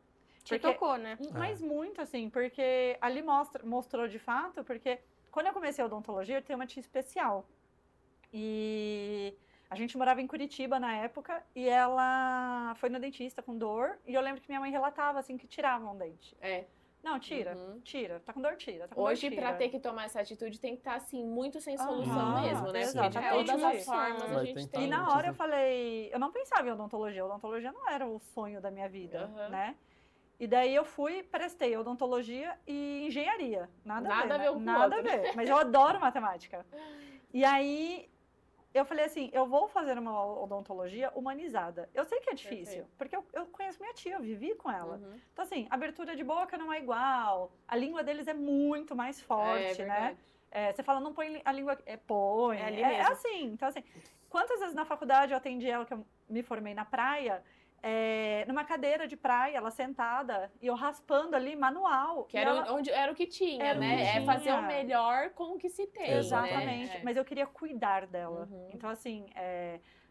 Te tocou, né?
Mas muito, assim, porque ali mostrou de fato, porque quando eu comecei a odontologia, eu tenho uma tia especial. E a gente morava em Curitiba na época, e ela foi no dentista com dor, e eu lembro que minha mãe relatava, assim, que tirava um dente. Não, tira, tá com dor, tira.
Hoje, pra ter que tomar essa atitude, tem que estar, assim, muito sem solução mesmo, né?
Exatamente.
Porque de todas as formas a
Vai
gente
tentar
tem.
E na hora eu falei, eu não pensava em odontologia, odontologia não era o sonho da minha vida, né? E daí eu prestei odontologia e engenharia, nada a ver,
com
nada a
outro.
ver, mas eu adoro matemática. E aí eu falei assim, eu vou fazer uma odontologia humanizada. Eu sei que é difícil, porque eu conheço minha tia, eu vivi com ela. Então assim, abertura de boca não é igual, a língua deles é muito mais forte, né? Você fala, não põe a língua, põe. É assim, então assim, quantas vezes na faculdade eu atendi ela, que eu me formei na praia, numa cadeira de praia, ela sentada, e eu raspando ali, manual.
Que era onde era o que tinha, né? É fazer o melhor com o que se tem,
exatamente,
né?
mas eu queria cuidar dela. Então, assim,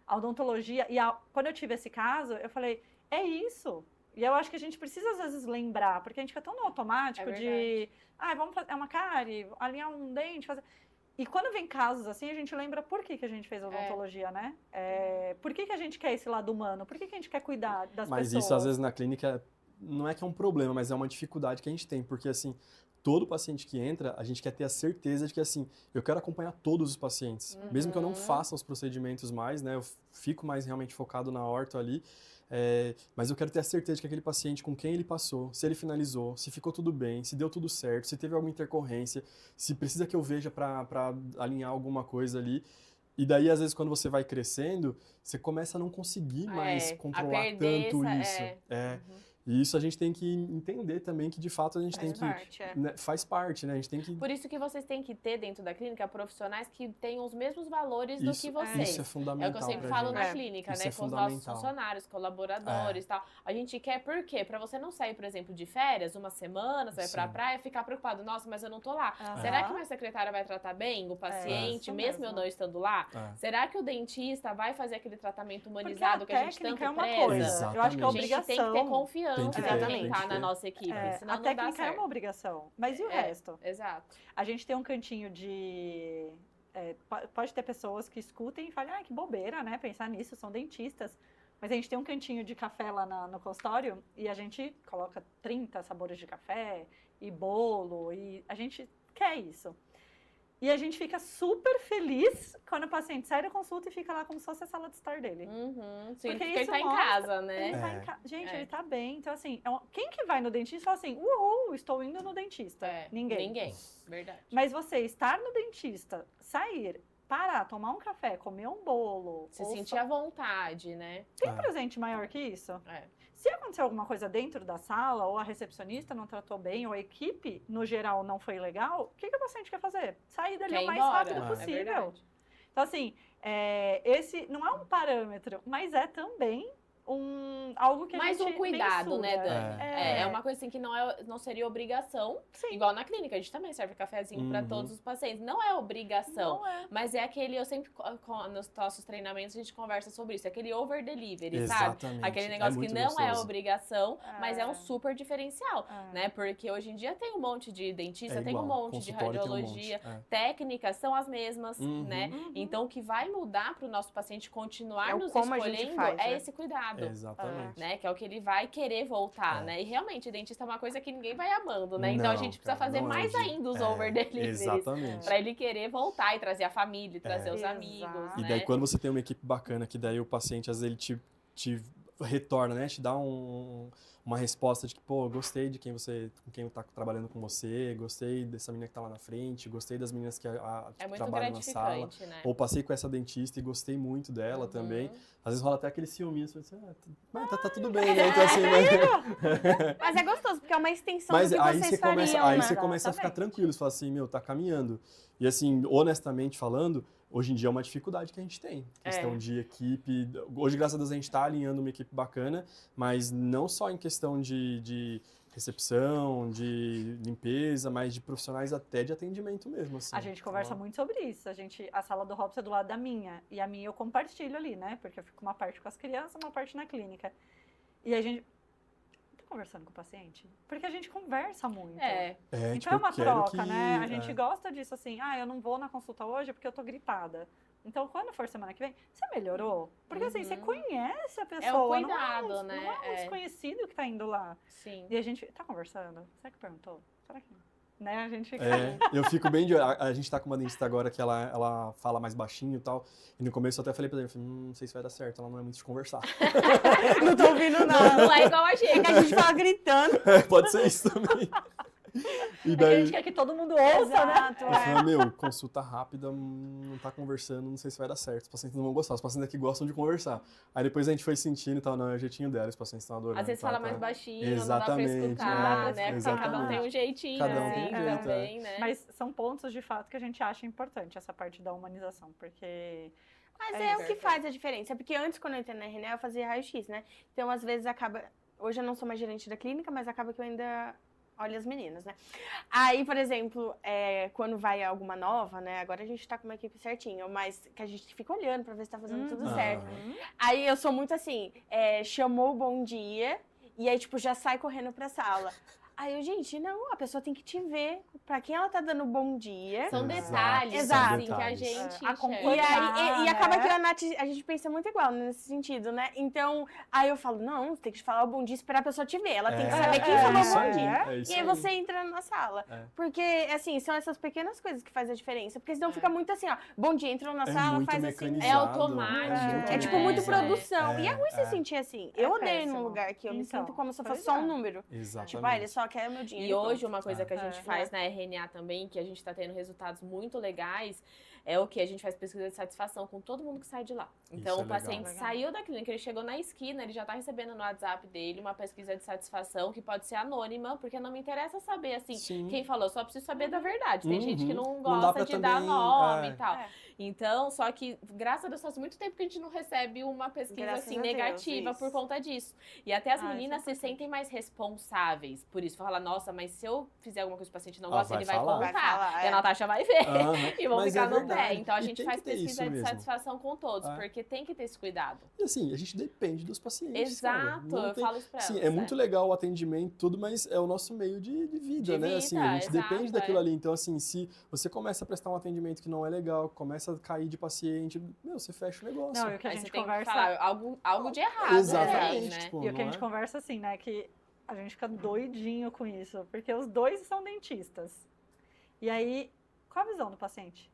a odontologia, quando eu tive esse caso, eu falei, é isso. E eu acho que a gente precisa, às vezes, lembrar, porque a gente fica tão no automático de, vamos fazer uma cárie, alinhar um dente, fazer... E quando vem casos assim, a gente lembra por que a gente fez odontologia, né? Por que a gente quer esse lado humano? Por que a gente quer cuidar das pessoas?
Mas isso, às vezes, na clínica, não é que é um problema, mas é uma dificuldade que a gente tem. Porque, assim, todo paciente que entra, a gente quer ter a certeza de que, assim, eu quero acompanhar todos os pacientes. Mesmo que eu não faça os procedimentos mais, né? Eu fico mais realmente focado na orto ali. Mas eu quero ter a certeza de que aquele paciente, com quem ele passou, se ele finalizou, se ficou tudo bem, se deu tudo certo, se teve alguma intercorrência, se precisa que eu veja para alinhar alguma coisa ali. E daí, às vezes, quando você vai crescendo, você começa a não conseguir mais controlar tanto isso. E isso a gente tem que entender também que, de fato, a gente tem que... faz parte, né? A gente tem que...
Por isso que vocês têm que ter dentro da clínica profissionais que tenham os mesmos valores do que vocês.
Isso é fundamental.
É o que eu sempre falo na clínica,
isso
né? Com os nossos funcionários, colaboradores e tal. A gente quer por quê? Pra você não sair, por exemplo, de férias, uma semana, você vai pra praia e ficar preocupado. Nossa, mas eu não tô lá. Será que minha secretária vai tratar bem o paciente, mesmo eu não estando lá? Será que o dentista vai fazer aquele tratamento humanizado que a gente tanto preza?
Eu acho que é obrigação.
A gente tem que ter confiança.
Exatamente.
Tá na nossa equipe, senão
a
não dá
técnica
certo.
é uma obrigação, mas e o resto?
Exato.
A gente tem um cantinho de... pode ter pessoas que escutem e falem, que bobeira, né, pensar nisso, são dentistas. Mas a gente tem um cantinho de café lá no consultório e a gente coloca 30 sabores de café e bolo e a gente quer isso. E a gente fica super feliz quando o paciente sai da consulta e fica lá como se fosse a sala de estar dele.
Sim, porque ele
isso
tá em
mostra-
casa, né?
Ele tá em casa. Gente,
É.
ele tá bem. Então, assim, quem que vai no dentista e fala assim, uhul, estou indo no dentista? Ninguém.
Verdade.
Mas você estar no dentista, sair, parar, tomar um café, comer um bolo,
Se
ou
sentir à vontade, né?
tem presente maior que isso?
É.
Se acontecer alguma coisa dentro da sala, ou a recepcionista não tratou bem, ou a equipe, no geral, não foi legal, o que o paciente quer fazer? Sair dali
Quer
o
ir
mais
embora.
rápido
É
possível.
verdade.
Então, assim, esse não é um parâmetro, mas é também algo que a
Mais
gente
um cuidado, né,
mensura.
Dani? É uma coisa assim que não seria obrigação.
Sim.
Igual na clínica, a gente também serve cafezinho para todos os pacientes. Não é obrigação.
Não é.
Mas é aquele, eu sempre, nos nossos treinamentos, a gente conversa sobre isso. É aquele over delivery,
Exatamente.
sabe? Aquele negócio que
muito
não é
gostoso.
obrigação, mas é um super diferencial,
É.
né? Porque hoje em dia tem um monte de dentista,
É
tem um
igual,
monte de
consultório tem um
radiologia.
monte,
Técnicas são as mesmas,
Uhum.
né? Então, o que vai mudar para o nosso paciente continuar
É o
nos
como a gente
escolhendo
faz,
é
né?
esse cuidado.
Exatamente.
Né? Que é o que ele vai querer voltar, né? E realmente, dentista é uma coisa que ninguém vai amando, né? Então a
Não,
gente precisa
cara,
fazer
não é
mais ainda os over deliveries.
Exatamente.
Pra ele querer voltar e trazer a família, e trazer os amigos,
E
né?
daí, quando você tem uma equipe bacana, que daí o paciente, às vezes, ele te retorna, né? Te dá uma resposta de que, pô, gostei de com quem tá trabalhando com você, gostei dessa menina que tá lá na frente, gostei das meninas que
É muito
trabalham na sala.
gratificante, né?
Ou passei com essa dentista e gostei muito dela também. Às vezes rola até aquele ciúminho, você diz, tá tudo bem, né? Então, assim,
Mas é gostoso, porque é uma extensão
mas
do que
aí
vocês
você começa,
fariam,
aí
né?
você começa a ficar
Exatamente.
tranquilo, você fala assim, meu, tá caminhando. E assim, honestamente falando, hoje em dia é uma dificuldade que a gente tem. Questão de equipe. Hoje, graças a Deus, a gente tá alinhando uma equipe bacana, mas não só em questão de recepção, de limpeza, mas de profissionais até de atendimento mesmo, assim.
A gente conversa muito sobre isso. A sala do Robson é do lado da minha. E a minha eu compartilho ali, né? Porque eu fico uma parte com as crianças, uma parte na clínica. E a gente... Tá conversando com o paciente? Porque a gente conversa muito.
Então
Então é uma
eu quero
troca,
que-
né? A gente gosta disso assim. Eu não vou na consulta hoje porque eu tô gripada. Então, quando for semana que vem, você melhorou? Porque assim, você conhece a pessoa.
É o cuidado,
não
né?
Não é um desconhecido que tá indo lá.
Sim.
E a gente tá conversando. Será que perguntou? Será que não? Né? A gente fica...
Eu fico bem de olho. A gente tá com uma dentista agora que ela fala mais baixinho e tal. E no começo eu até falei pra ela, não sei se vai dar certo, ela não é muito de conversar.
Não tô ouvindo nada.
Não é igual a gente.
É que a gente fala gritando.
Pode ser isso também. E
É que a
daí,
gente quer que todo mundo ouça, né?
Exato,
eu falei, meu, consulta rápida, não tá conversando, não sei se vai dar certo. Os pacientes não vão gostar, os pacientes aqui gostam de conversar. Aí depois a gente foi sentindo e tal, não, é o jeitinho dela, os pacientes estão adorando.
Às vezes
tá,
fala
tá.
mais baixinho,
Exatamente,
não dá pra escutar,
é,
né? Porque
exatamente.
cada um tem um jeitinho,
Cada um
assim,
tem um jeito,
também, né?
Mas são pontos, de fato, que a gente acha importante, essa parte da humanização, porque...
Mas
É
é o que faz a diferença. Porque antes, quando eu entrei na RNA, eu fazia raio-x, né? Então, às vezes, acaba... Hoje eu não sou mais gerente da clínica, mas acaba que eu ainda olho as meninas, né? Aí, por exemplo, quando vai alguma nova, né? Agora a gente tá com uma equipe certinha, mas que a gente fica olhando pra ver se tá fazendo tudo certo. Aí eu sou muito assim, chamou o bom dia, e aí, tipo, já sai correndo pra sala. Aí eu, gente, não, a pessoa tem que te ver. Pra quem ela tá dando bom dia.
São
Exato,
detalhes,
Exato.
assim, que a
detalhes.
gente
É,
enxerga.
acompanhar.
E acaba
né?
que eu e a Nath, a gente pensa muito igual nesse sentido, né? Então, aí eu falo, não, você tem que falar o bom dia e esperar a pessoa te ver. Ela tem que saber quem falou
isso
bom
aí,
dia.
é isso
E aí você entra na sala. Porque, assim, são essas pequenas coisas que fazem a diferença. Porque senão fica muito assim, ó, bom dia, entrou na sala,
muito
faz assim.
mecanizado,
É automático,
É tipo
né?
muito
É.
produção. E é ruim se sentir assim. Eu odeio
péssimo.
num lugar que eu me
Então,
sinto como se eu
pois
fosse só um
é.
número.
Exatamente.
Tipo, ele só quer o meu dinheiro.
E hoje,
pronto.
uma coisa que a gente faz na RNA também, que a gente tá tendo resultados muito legais, é o que? A gente faz pesquisa de satisfação com todo mundo que sai de lá. Então,
Isso é
o paciente
legal.
saiu da clínica, ele chegou na esquina, ele já tá recebendo no WhatsApp dele uma pesquisa de satisfação que pode ser anônima, porque não me interessa saber, assim,
Sim.
quem falou, eu só preciso saber da verdade. Tem gente que não
Não dá
gosta
pra
de dar
também,
nome
é.
e tal.
É.
Então, só que, graças a Deus, faz muito tempo que a gente não recebe uma pesquisa,
Graças
assim,
a Deus,
negativa
isso.
por conta disso. E até as
Ah, isso é
meninas se
importante.
sentem mais responsáveis por isso. Fala, nossa, mas se eu fizer alguma coisa que o paciente não
Ela
gosta,
vai
ele vai
falar.
contar.
Vai falar,
e a Natasha vai ver.
Aham.
E vão
Mas
ficar
é
no
verdade,
café. Então a
E
gente
tem
faz
que ter isso
pesquisa de
mesmo.
satisfação com todos,
É.
porque tem que ter esse cuidado.
E assim, a gente depende dos pacientes. cara.
Exato,
Não
eu
tem-
falo isso pra
Sim,
elas.
é muito legal o atendimento, tudo, mas é o nosso meio de vida,
De
né?
vida,
Assim, a gente
exato,
depende daquilo
é.
ali. Então, assim, se você começa a prestar um atendimento que não é legal, começa a cair de paciente, você fecha o negócio.
Não, e o que a
Aí
gente
você tem que
conversa.
falar algo de errado,
Exatamente,
né?
tipo,
E o que a
não
gente
é?
conversa assim, né? Que a gente fica doidinho com isso, porque os dois são dentistas. E aí, qual a visão do paciente?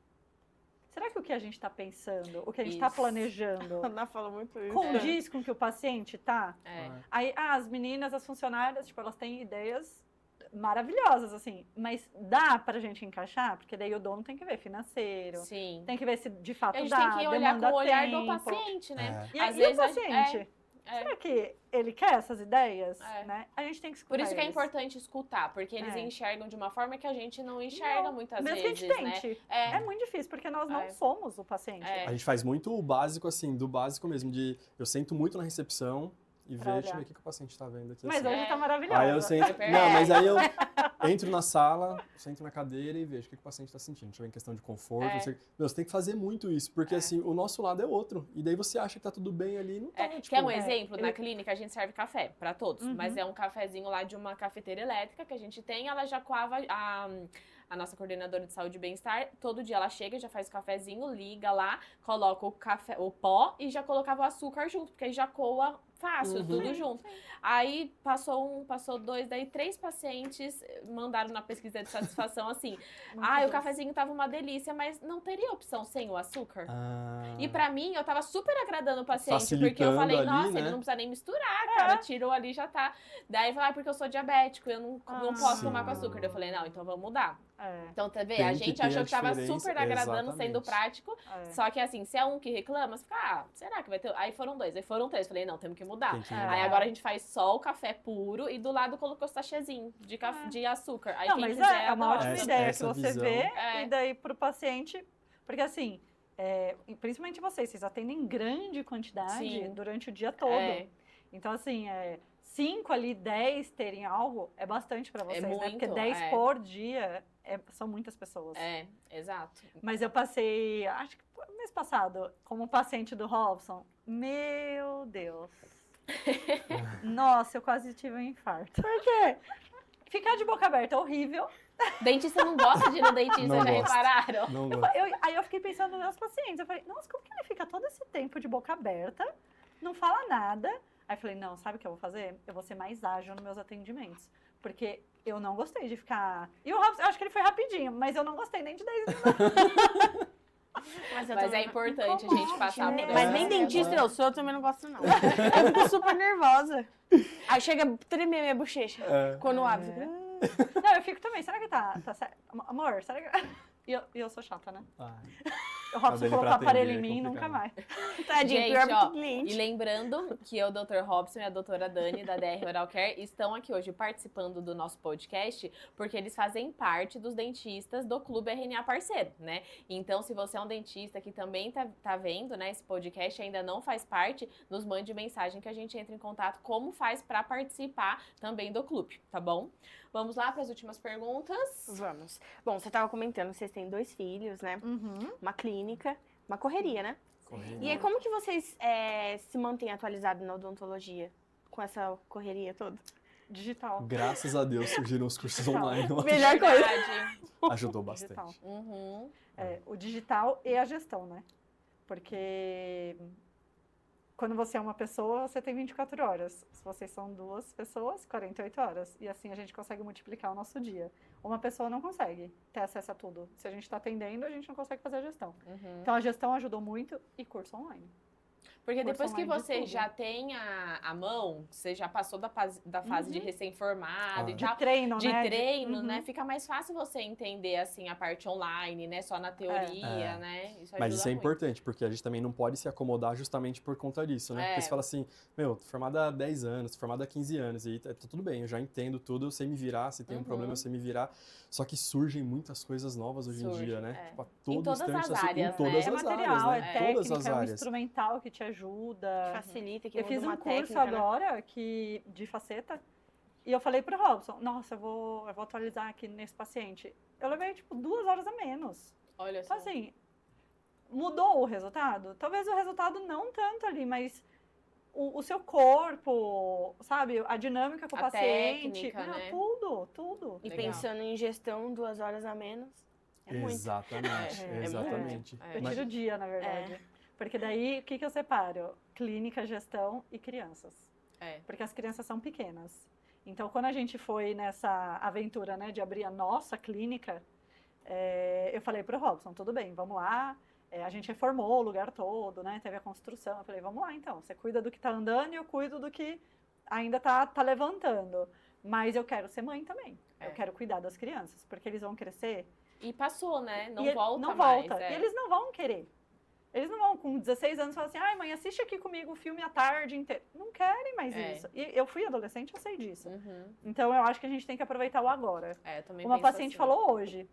Será que o que a gente está pensando, o que a gente está
Isso.
planejando,
A Ana fala muito isso.
condiz com o que o paciente tá?
É.
Aí, as meninas, as funcionárias, tipo, elas têm ideias maravilhosas, assim, mas dá pra gente encaixar? Porque daí o dono tem que ver financeiro,
Sim.
tem que ver se de fato
E a gente
dá,
tem que olhar
demanda
com o olhar do
tempo.
paciente, né?
É.
E,
Às
e o
vezes
paciente?
É.
Será que ele quer essas ideias?
É.
Né? A gente tem que escutar
Por isso que é
eles.
importante escutar, porque eles
É.
enxergam de uma forma que a gente não enxerga
Não,
muitas
mesmo
vezes,
que a gente
né?
tente.
É.
É muito difícil, porque nós não
É.
somos o paciente.
É.
A gente faz muito o básico, assim, do básico mesmo, de eu sento muito na recepção e
Pra
vejo, deixa eu
olhar.
ver o que o paciente tá vendo aqui.
Mas
assim.
hoje
É.
tá maravilhosa.
Aí eu sento.
Super
Não,
é.
mas aí eu entro na sala, sento na cadeira e vejo o que o paciente está sentindo. Deixa eu ver em questão de conforto.
É.
Não sei. Meu, você tem que fazer muito isso, porque
É.
assim, o nosso lado é outro. E daí você acha que tá tudo bem ali, não tá.
É,
Tipo,
quer um exemplo?
ele-
Na clínica a gente serve café pra todos,
Uhum.
mas é um cafezinho lá de uma cafeteira elétrica que a gente tem. Ela já coava a nossa coordenadora de saúde e bem-estar. Todo dia ela chega, já faz o cafezinho, liga lá, coloca o café, o pó e já colocava o açúcar junto, porque aí já coa fácil,
Uhum.
tudo junto. Aí passou um, passou dois, daí 3 pacientes mandaram na pesquisa de satisfação assim:
Muito
o
bom.
cafezinho tava uma delícia, mas não teria opção sem o açúcar?
Ah,
E pra mim, eu tava super agradando o paciente, porque eu
Facilitando
falei,
ali,
nossa,
né?
ele não precisa nem misturar, cara, tirou ali já tá. Daí vai, porque eu sou diabético, eu não posso
Sim.
tomar com açúcar. Daí eu falei, não, então vamos mudar.
É,
Então, tá vendo?
Tem
A
que
gente
ter
achou
a
que tava
diferença,
super agradando,
exatamente.
sendo prático.
é.
Só que assim, se é um que reclama, você fica, será que vai ter? Aí foram 2, aí foram 3. Falei, não, temos que mudar.
Tem que
É.
mudar.
Aí agora a gente faz só o café puro e do lado colocou o sachêzinho de açúcar. Aí
Não,
quem
mas
quiser,
é uma
adora.
ótima
Essa-
ideia que
essa
você
visão.
vê
É.
e daí pro paciente, porque assim, e principalmente vocês atendem em grande quantidade
Sim.
durante o dia todo.
É.
Então assim, 5 ali, 10 terem algo é bastante pra vocês, né? Porque
muito,
10
é.
por dia são muitas pessoas.
É, exato.
Mas eu passei, acho que mês passado, como paciente do Robson. Meu Deus. Nossa, eu quase tive um infarto. Por quê? Ficar de boca aberta é horrível.
Dentista não gosta de ir no dentista,
Não
já
gosta.
repararam?
Não gosto.
Aí eu fiquei pensando nos meus pacientes. Eu falei, nossa, como que ele fica todo esse tempo de boca aberta, não fala nada? Aí eu falei, não, sabe o que eu vou fazer? Eu vou ser mais ágil nos meus atendimentos. Porque eu não gostei de ficar... E o Robson, eu acho que ele foi rapidinho, mas eu não gostei nem de 10 minutos.
Mas,
Mas é importante a gente passar por
gente.
Mas
essa
nem
É,
dentista
é.
eu sou, eu também não gosto não. Eu fico super nervosa. Aí chega a tremer minha bochecha.
É.
Quando abre.
Não, eu fico também. Será que tá certo? Amor, será que... E eu sou chata, né?
Ai.
O Robson
Mas ele
colocou o
pra
aparelho em
atender é
mim e nunca
complicado.
mais.
Tadinho,
Gente,
pior
ó,
pro cliente.
E lembrando que o Dr. Robson e a doutora Dani, da DR Oral Care, estão aqui hoje participando do nosso podcast, porque eles fazem parte dos dentistas do Clube RNA Parceiro, né? Então, se você é um dentista que também tá vendo, né, esse podcast e ainda não faz parte, nos mande mensagem que a gente entra em contato como faz para participar também do clube, tá bom? Vamos lá para as últimas perguntas.
Vamos. Bom, você tava comentando que vocês têm 2 filhos, né?
Uhum.
Uma clínica, uma correria, né?
Correndo.
E aí, como que vocês se mantêm atualizados na odontologia? Com essa correria toda?
Digital.
Graças a Deus surgiram os cursos online.
Melhor coisa.
Verdade.
Ajudou bastante.
Digital.
Uhum.
O digital e a gestão, né? Porque quando você é uma pessoa, você tem 24 horas. Se vocês são 2 pessoas, 48 horas. E assim a gente consegue multiplicar o nosso dia. Uma pessoa não consegue ter acesso a tudo. Se a gente está atendendo, a gente não consegue fazer a gestão.
Uhum.
Então a gestão ajudou muito e curso online.
Porque
Curso
depois que
online de
você
tudo.
já tem a mão, você já passou da fase de recém-formado e
Ah.
tal.
De treino,
De
né?
treino,
Uhum.
né? Fica mais fácil você entender, assim, a parte online, né? Só na teoria,
É.
né? Isso
Mas
ajuda
isso é
muito.
importante, porque a gente também não pode se acomodar justamente por conta disso, né?
É.
Porque você fala assim, meu, tô formada há 10 anos, tô formada há 15 anos, e tá tudo bem, eu já entendo tudo, eu sei me virar, se tem um
Uhum.
problema, eu sei me virar. Só que surgem muitas coisas novas hoje em
Surge,
dia, né?
é.
Tipo, a
Em
todo
todas
instante,
as
tá su-
áreas,
em
né?
todas
É
as
material,
áreas, né?
é
Todas
técnica,
as
é um
áreas.
instrumental que te ajuda.
Facilita, que
Eu fiz
muda
um
uma
curso
técnica, né?
agora de faceta e eu falei pro Robson, nossa, eu vou atualizar aqui nesse paciente. Eu levei, tipo, 2 horas a menos.
Olha
Então,
só.
assim, mudou o resultado? Talvez o resultado não tanto ali, mas o seu corpo, sabe? A dinâmica com o
A
paciente.
técnica, né?
Tudo.
E
Legal.
pensando em gestão, 2 horas a menos, é muito.
Exatamente,
É
exatamente.
muito.
Eu
Mas-
tiro o dia, na verdade. Porque daí, o que eu separo? Clínica, gestão e crianças.
É.
Porque as crianças são pequenas. Então, quando a gente foi nessa aventura, né, de abrir a nossa clínica, eu falei pro Robson, tudo bem, vamos lá. A gente reformou o lugar todo, né, teve a construção. Eu falei, vamos lá então, você cuida do que tá andando e eu cuido do que ainda tá levantando. Mas eu quero ser mãe também.
É.
Eu quero cuidar das crianças, porque eles vão crescer.
E passou, né? Não
e
volta
não
mais.
volta.
É.
E eles não vão querer. Eles não vão com 16 anos falar assim, ai mãe, assiste aqui comigo o filme a tarde inteira. Não querem mais isso. E eu fui adolescente, eu sei disso.
Uhum.
Então eu acho que a gente tem que aproveitar o agora.
Eu também
Uma
penso
paciente
assim.
falou hoje,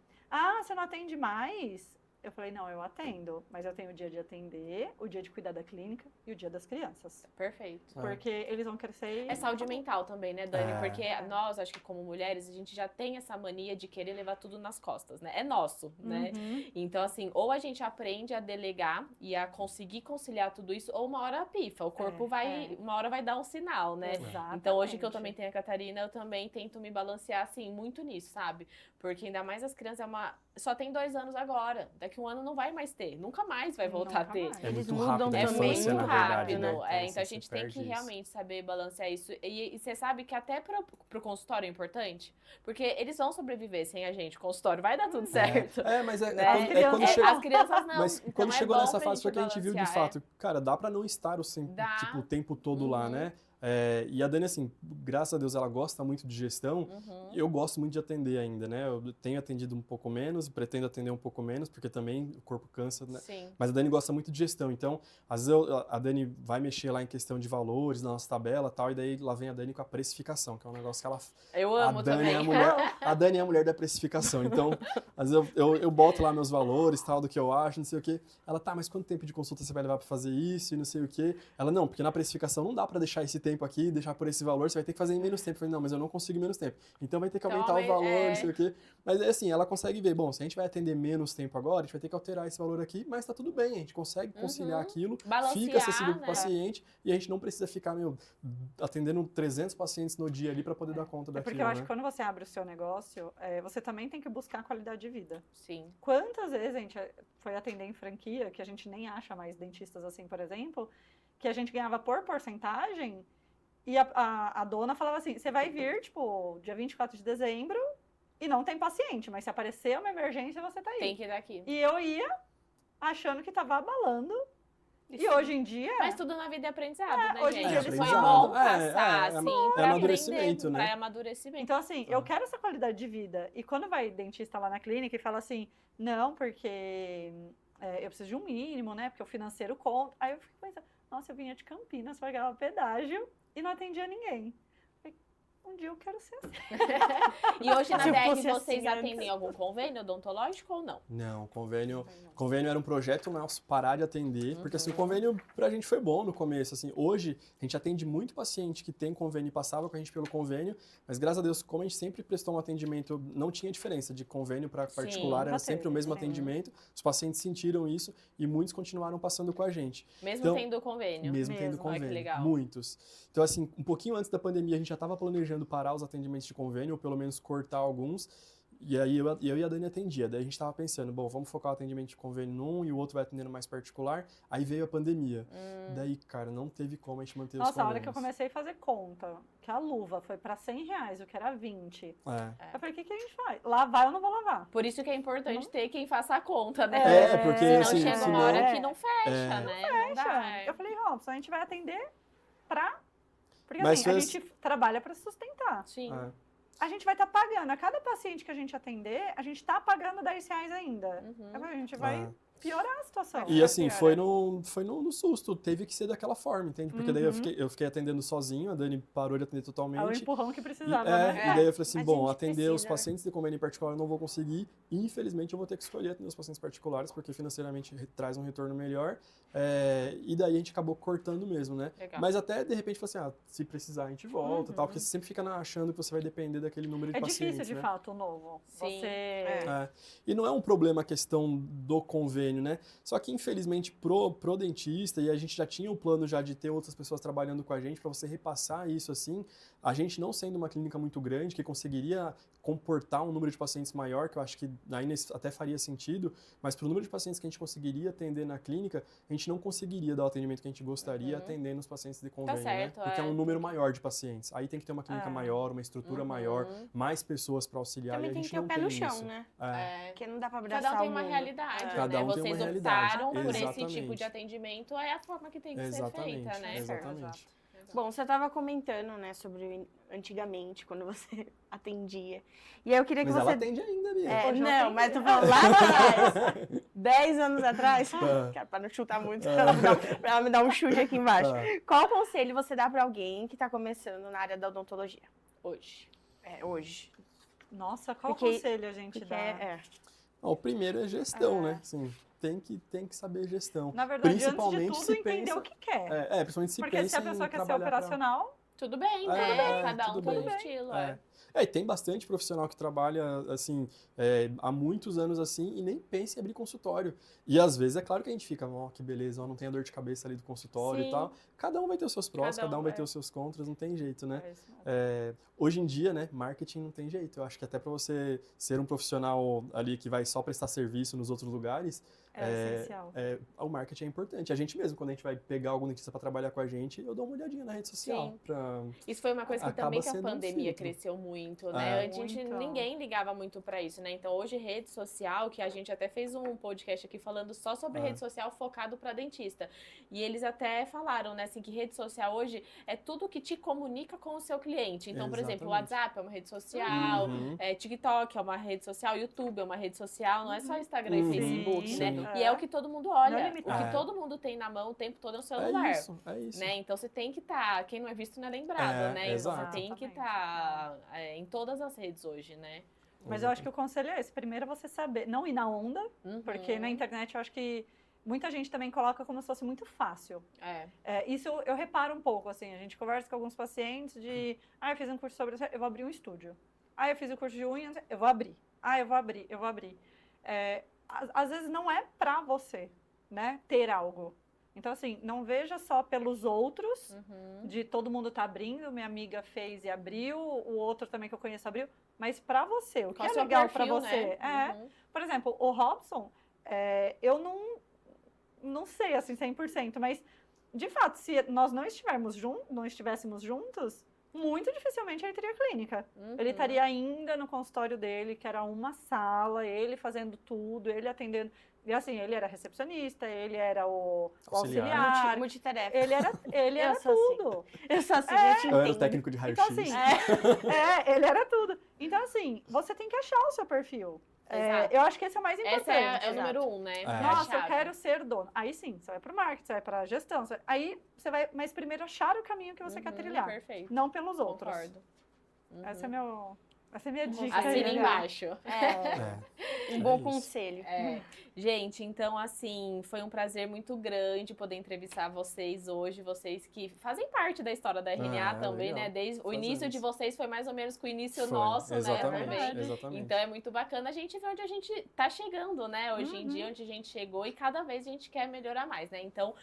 você não atende mais? Eu falei, não, eu atendo, mas eu tenho o dia de atender, o dia de cuidar da clínica e o dia das crianças.
Perfeito.
Porque eles vão crescer e...
É saúde mental também, né, Dani?
É.
Porque nós, acho que como mulheres, a gente já tem essa mania de querer levar tudo nas costas, né? É nosso, né?
Uhum.
Então, assim, ou a gente aprende a delegar e a conseguir conciliar tudo isso, ou uma hora pifa. O corpo uma hora vai dar um sinal, né?
Exatamente.
Então, hoje que eu também tenho a Catarina, eu também tento me balancear, assim, muito nisso, sabe? Porque ainda mais as crianças, só tem 2 anos agora. Daqui 1 ano não vai mais ter. Nunca mais vai voltar a
Nunca
ter.
mais.
É
Eles
muito
mudam
rápido a
É
também
infância,
muito
na verdade,
rápido.
né?
Então a
você
gente tem que
perde isso.
realmente saber balancear isso. E você sabe que até pro consultório é importante, porque eles vão sobreviver sem a gente. O consultório vai dar tudo certo.
Mas
né?
quando chega...
As crianças não.
Mas
Então
quando
é
chegou
bom
nessa
pra
fase foi que a gente viu de
balancear,
fato, cara, dá pra não estar
Dá.
o tempo todo lá,
Uhum.
né? E a Dani, assim, graças a Deus, ela gosta muito de gestão.
Uhum.
Eu gosto muito de atender ainda, né? Eu tenho atendido um pouco menos, pretendo atender um pouco menos, porque também o corpo cansa, né?
Sim.
Mas a Dani gosta muito de gestão, então, às vezes a Dani vai mexer lá em questão de valores, na nossa tabela e tal, e daí lá vem a Dani com a precificação, que é um negócio que ela...
Eu amo
a Dani
também.
É a Dani é a mulher da precificação, então, às vezes eu boto lá meus valores, tal, do que eu acho, não sei o quê. Ela, tá, mas quanto tempo de consulta você vai levar pra fazer isso e não sei o quê? Ela, não, porque na precificação não dá pra deixar esse tempo aqui, deixar por esse valor, você vai ter que fazer em menos tempo. Eu falei, não, mas eu não consigo em menos tempo. Então vai ter que
Então,
aumentar o valor,
é.
não sei o quê. Mas assim, ela consegue ver, bom, se a gente vai atender menos tempo agora, a gente vai ter que alterar esse valor aqui, mas tá tudo bem, a gente consegue conciliar aquilo,
Balancear,
fica acessível pro
né?
paciente e a gente não precisa ficar, atendendo 300 pacientes no dia ali pra poder dar conta daquilo,
Porque eu acho
né?
que quando você abre o seu negócio, você também tem que buscar qualidade de vida.
Sim.
Quantas vezes a gente foi atender em franquia, que a gente nem acha mais dentistas assim, por exemplo, que a gente ganhava por porcentagem e a dona falava assim, você vai vir, tipo, dia 24 de dezembro e não tem paciente, mas se aparecer uma emergência, você tá aí.
Tem que dar aqui.
E eu ia achando que tava abalando. E hoje em dia...
Mas tudo na vida é aprendizado, né,
hoje em
gente?
dia
Foi
aprendizado.
bom passar, assim, pra
amadurecimento,
aprender,
né?
pra amadurecimento.
Então, assim, eu quero essa qualidade de vida. E quando vai dentista lá na clínica e fala assim, não, porque eu preciso de um mínimo, né? Porque o financeiro conta. Aí eu fico pensando, nossa, eu vinha de Campinas, pagava pedágio e não atendia ninguém. Um dia eu quero ser assim.
E hoje na
Se
DR
fosse
vocês
assim
atendem
antes.
algum convênio odontológico ou não?
Não, convênio era um projeto nosso parar de atender, porque assim, o convênio pra gente foi bom no começo, assim, hoje a gente atende muito paciente que tem convênio e passava com a gente pelo convênio, mas graças a Deus, como a gente sempre prestou um atendimento, não tinha diferença de convênio para particular, era
nunca
sempre
teve,
o mesmo
sim.
atendimento, os pacientes sentiram isso e muitos continuaram passando com a gente.
Mesmo
Então,
tendo convênio?
Mesmo tendo
Mesmo.
Ai, que
convênio,
legal.
muitos. Então, assim, um pouquinho antes da pandemia, a gente já estava planejando parar os atendimentos de convênio, ou pelo menos cortar alguns, e aí eu e a Dani atendia. Daí a gente estava pensando, bom, vamos focar o atendimento de convênio num e o outro vai atendendo mais particular. Aí veio a pandemia. Daí, cara, não teve como a gente manter os
Nossa, a
convênios.
hora que eu comecei a fazer conta, que a luva foi pra R$100, o que era 20. Eu falei, o que a gente faz? Lavar eu não vou lavar.
Por isso que é importante ter quem faça a conta, né?
Porque,
Senão
assim,
chega uma hora que não fecha, né? Não dá.
Fecha. Eu falei, Robson, a gente vai atender pra... Porque
Mas
assim, a
fez-
gente trabalha pra sustentar.
Sim.
A gente vai estar pagando. A cada paciente que a gente atender, a gente tá pagando R$10 ainda. Eu falei, a gente vai piorar a situação.
E assim,
piora.
foi no susto, teve que ser daquela forma, entende? Porque daí eu fiquei atendendo sozinho, a Dani parou de atender
É o
totalmente.
empurrão que
E,
precisava,
e
né?
daí eu falei assim,
a
bom,
gente
atender
precisa,
os
né?
pacientes de convênio em particular eu não vou conseguir, e infelizmente eu vou ter que escolher atender os pacientes particulares, porque financeiramente traz um retorno melhor, e daí a gente acabou cortando mesmo, né?
Legal.
Mas até, de repente, falou assim, se precisar a gente volta, tal, porque você sempre fica achando que você vai depender daquele número de
É
pacientes,
difícil, de
né?
fato, o novo.
Sim.
Você...
E não é um problema a questão do convênio homogêneo, né? Só que, infelizmente, pro dentista, e a gente já tinha o plano já de ter outras pessoas trabalhando com a gente, para você repassar isso assim, a gente não sendo uma clínica muito grande, que conseguiria comportar um número de pacientes maior, que eu acho que aí até faria sentido, mas para o número de pacientes que a gente conseguiria atender na clínica, a gente não conseguiria dar o atendimento que a gente gostaria atendendo os pacientes de convênio,
certo,
né? Porque é um número maior de pacientes. Aí tem que ter uma clínica maior, uma estrutura maior, mais pessoas para auxiliar,
Também
e a
tem que
gente
ter o
não
pé
tem
no chão,
isso.
né?
É.
Porque não dá pra abraçar
Cada um tem
o
uma
mundo.
realidade,
É.
Cada
né?
um tem
Vocês
uma realidade.
optaram por esse tipo
Exatamente.
de atendimento, é a forma que tem que ser feita, né?
Exatamente.
Bom, você estava comentando, né, sobre antigamente, quando você atendia. E aí eu queria que
Mas
você...
ela atende ainda, Bia.
É,
Hoje eu
não,
atendi.
mas tô falando lá atrás. 10 anos atrás.
Ah.
Cara, pra não chutar muito, pra ela me dar um chute aqui embaixo.
Ah.
Qual conselho você dá pra alguém que tá começando na área da odontologia?
Hoje.
Hoje.
Nossa, qual
Porque-
conselho a gente
Porque
dá?
O primeiro é gestão, né? Assim, tem que saber gestão.
Na verdade, antes de
Principalmente
tudo,
se
entender
pensa-
o que quer.
Principalmente se
Porque
pensa
se a pessoa
em
quer ser
trabalhar pra-
operacional,
Tudo bem,
É,
né? Cada um
tudo
tem um
bem.
estilo,
E tem bastante profissional que trabalha, assim, há muitos anos assim e nem pensa em abrir consultório. E às vezes é claro que a gente fica, que beleza, não tem a dor de cabeça ali do consultório
Sim.
e tal. Cada um vai ter os seus prós,
Cada
cada
um,
um vai ter os seus contras, não tem jeito, né?
é isso mesmo.
Hoje em dia, né, marketing não tem jeito. Eu acho que até para você ser um profissional ali que vai só prestar serviço nos outros lugares,
Essencial.
o marketing é importante. A gente mesmo, quando a gente vai pegar algum dentista para trabalhar com a gente, eu dou uma olhadinha na rede social.
Sim.
Pra...
Isso foi uma coisa que
Acaba
também que a
sendo um
pandemia
filtro.
cresceu muito, né? Antes
Muito.
ninguém ligava muito pra isso, né? Então hoje rede social, que a gente até fez um podcast aqui falando só sobre rede social focado pra dentista. E eles até falaram, né, assim, que rede social hoje é tudo que te comunica com o seu cliente. Então, por exemplo, o
Exatamente.
WhatsApp é uma rede social,
Uhum.
TikTok é uma rede social, YouTube é uma rede social, não é só Instagram e
Uhum.
Facebook,
Sim.
né? E é o que todo mundo olha.
Não é
O
limitado.
que todo mundo tem na mão o tempo todo é o celular.
É isso.
Né? Então você tem que estar, quem não é visto não é lembrado, né? Então
exato.
você tem que
Exatamente.
estar em todas as redes hoje, né?
Mas eu acho que o conselho é esse. Primeiro é você saber, não ir na onda,
Uhum.
porque na internet eu acho que muita gente também coloca como se fosse muito fácil. Isso eu reparo um pouco, assim, a gente conversa com alguns pacientes de, eu fiz um curso sobre isso, eu vou abrir um estúdio. Eu fiz o curso de unhas, eu vou abrir. Eu vou abrir. Às vezes não é pra você, né, ter algo. Então, assim, não veja só pelos outros, de todo mundo tá abrindo, minha amiga fez e abriu, o outro também que eu conheço abriu, mas pra você, o que
Qual
é
o seu
legal
perfil,
pra você?
né?
Por exemplo, o Robson, eu não sei, assim, 100%, mas, de fato, se nós não estivéssemos juntos, muito dificilmente ele teria clínica. Ele estaria ainda no consultório dele, que era uma sala, ele fazendo tudo, ele atendendo. E assim, ele era recepcionista, ele era o auxiliar.
Multitarefa.
Ele era
sou assim.
tudo.
Eu sou assim, eu te
Eu era o
entendo.
técnico de
Então,
raio-x.
assim, ele era tudo. Então, assim, você tem que achar o seu perfil.
Exato.
Eu acho que esse é o mais importante.
Esse é o número 1, né? É a
Nossa, eu
chave.
quero ser dono. Aí sim, você vai pro marketing, você vai pra gestão. Aí você vai, mas primeiro achar o caminho que você quer trilhar.
Perfeito.
Não pelos outros.
Concordo.
Essa é a minha dica.
Assina
aí, né?
embaixo.
Um bom
isso.
conselho.
Gente, então assim, foi um prazer muito grande poder entrevistar vocês hoje, vocês que fazem parte da história da RNA também,
legal.
né? Desde o
Fazemos.
início de vocês foi mais ou menos com o início
Foi,
nosso,
exatamente,
né? Também.
exatamente.
Então é muito bacana a gente ver onde a gente tá chegando, né? Hoje em dia, onde a gente chegou e cada vez a gente quer melhorar mais, né? Então,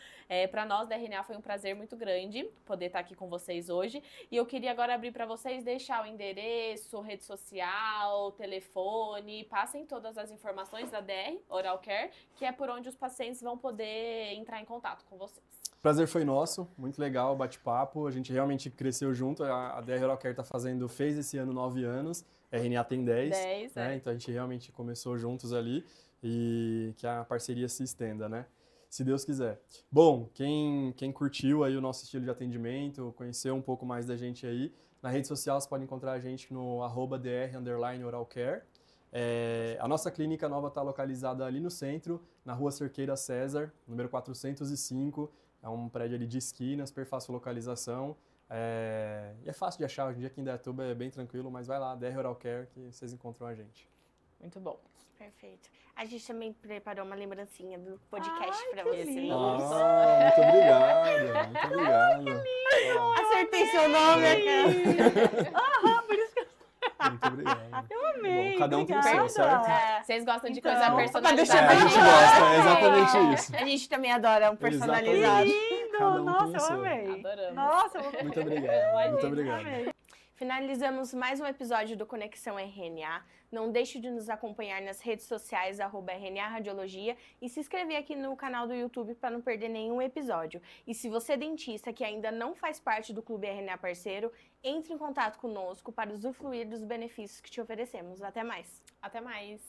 para nós da RNA foi um prazer muito grande poder estar aqui com vocês hoje. E eu queria agora abrir para vocês, deixar o endereço, rede social, telefone, passem todas as informações da DR, Oral Care, que é por onde os pacientes vão poder entrar em contato com vocês.
Prazer foi nosso, muito legal o bate-papo. A gente realmente cresceu junto. A DR Oral Care fez esse ano 9 anos, a RNA tem 10.
10,
né? Então a gente realmente começou juntos ali e que a parceria se estenda, né? Se Deus quiser. Bom, quem curtiu aí o nosso estilo de atendimento, conheceu um pouco mais da gente aí, na rede social você pode encontrar a gente no @dr_oralcare. A nossa clínica nova está localizada ali no centro, na Rua Cerqueira César, número 405. É um prédio ali de esquina, super fácil localização. E é fácil de achar, hoje em dia aqui em Indaiatuba é bem tranquilo, mas vai lá, DR Oral Care, que vocês encontram a gente.
Muito bom.
Perfeito. A gente também preparou uma lembrancinha do podcast
Ai,
pra
que
você.
lindo.
Muito obrigado, muito obrigado.
Acertei seu nome, cara.
Muito obrigado.
Eu amei,
Bom, cada um tem o
obrigada.
seu, certo?
Vocês gostam de
Então,
coisa
deixa
personalizada?
É, a gente gosta, é exatamente
É.
isso.
A gente também adora um personalizado.
Lindo!
Cada um tem o
Nossa, eu
seu.
amei.
Adoramos.
Nossa, eu
Muito obrigado. Muito
Imagina.
obrigado.
amei.
Finalizamos mais um episódio do Conexão RNA. Não deixe de nos acompanhar nas redes sociais, @RNA Radiologia, e se inscrever aqui no canal do YouTube para não perder nenhum episódio. E se você é dentista que ainda não faz parte do Clube RNA Parceiro, entre em contato conosco para usufruir dos benefícios que te oferecemos. Até mais!
Até mais.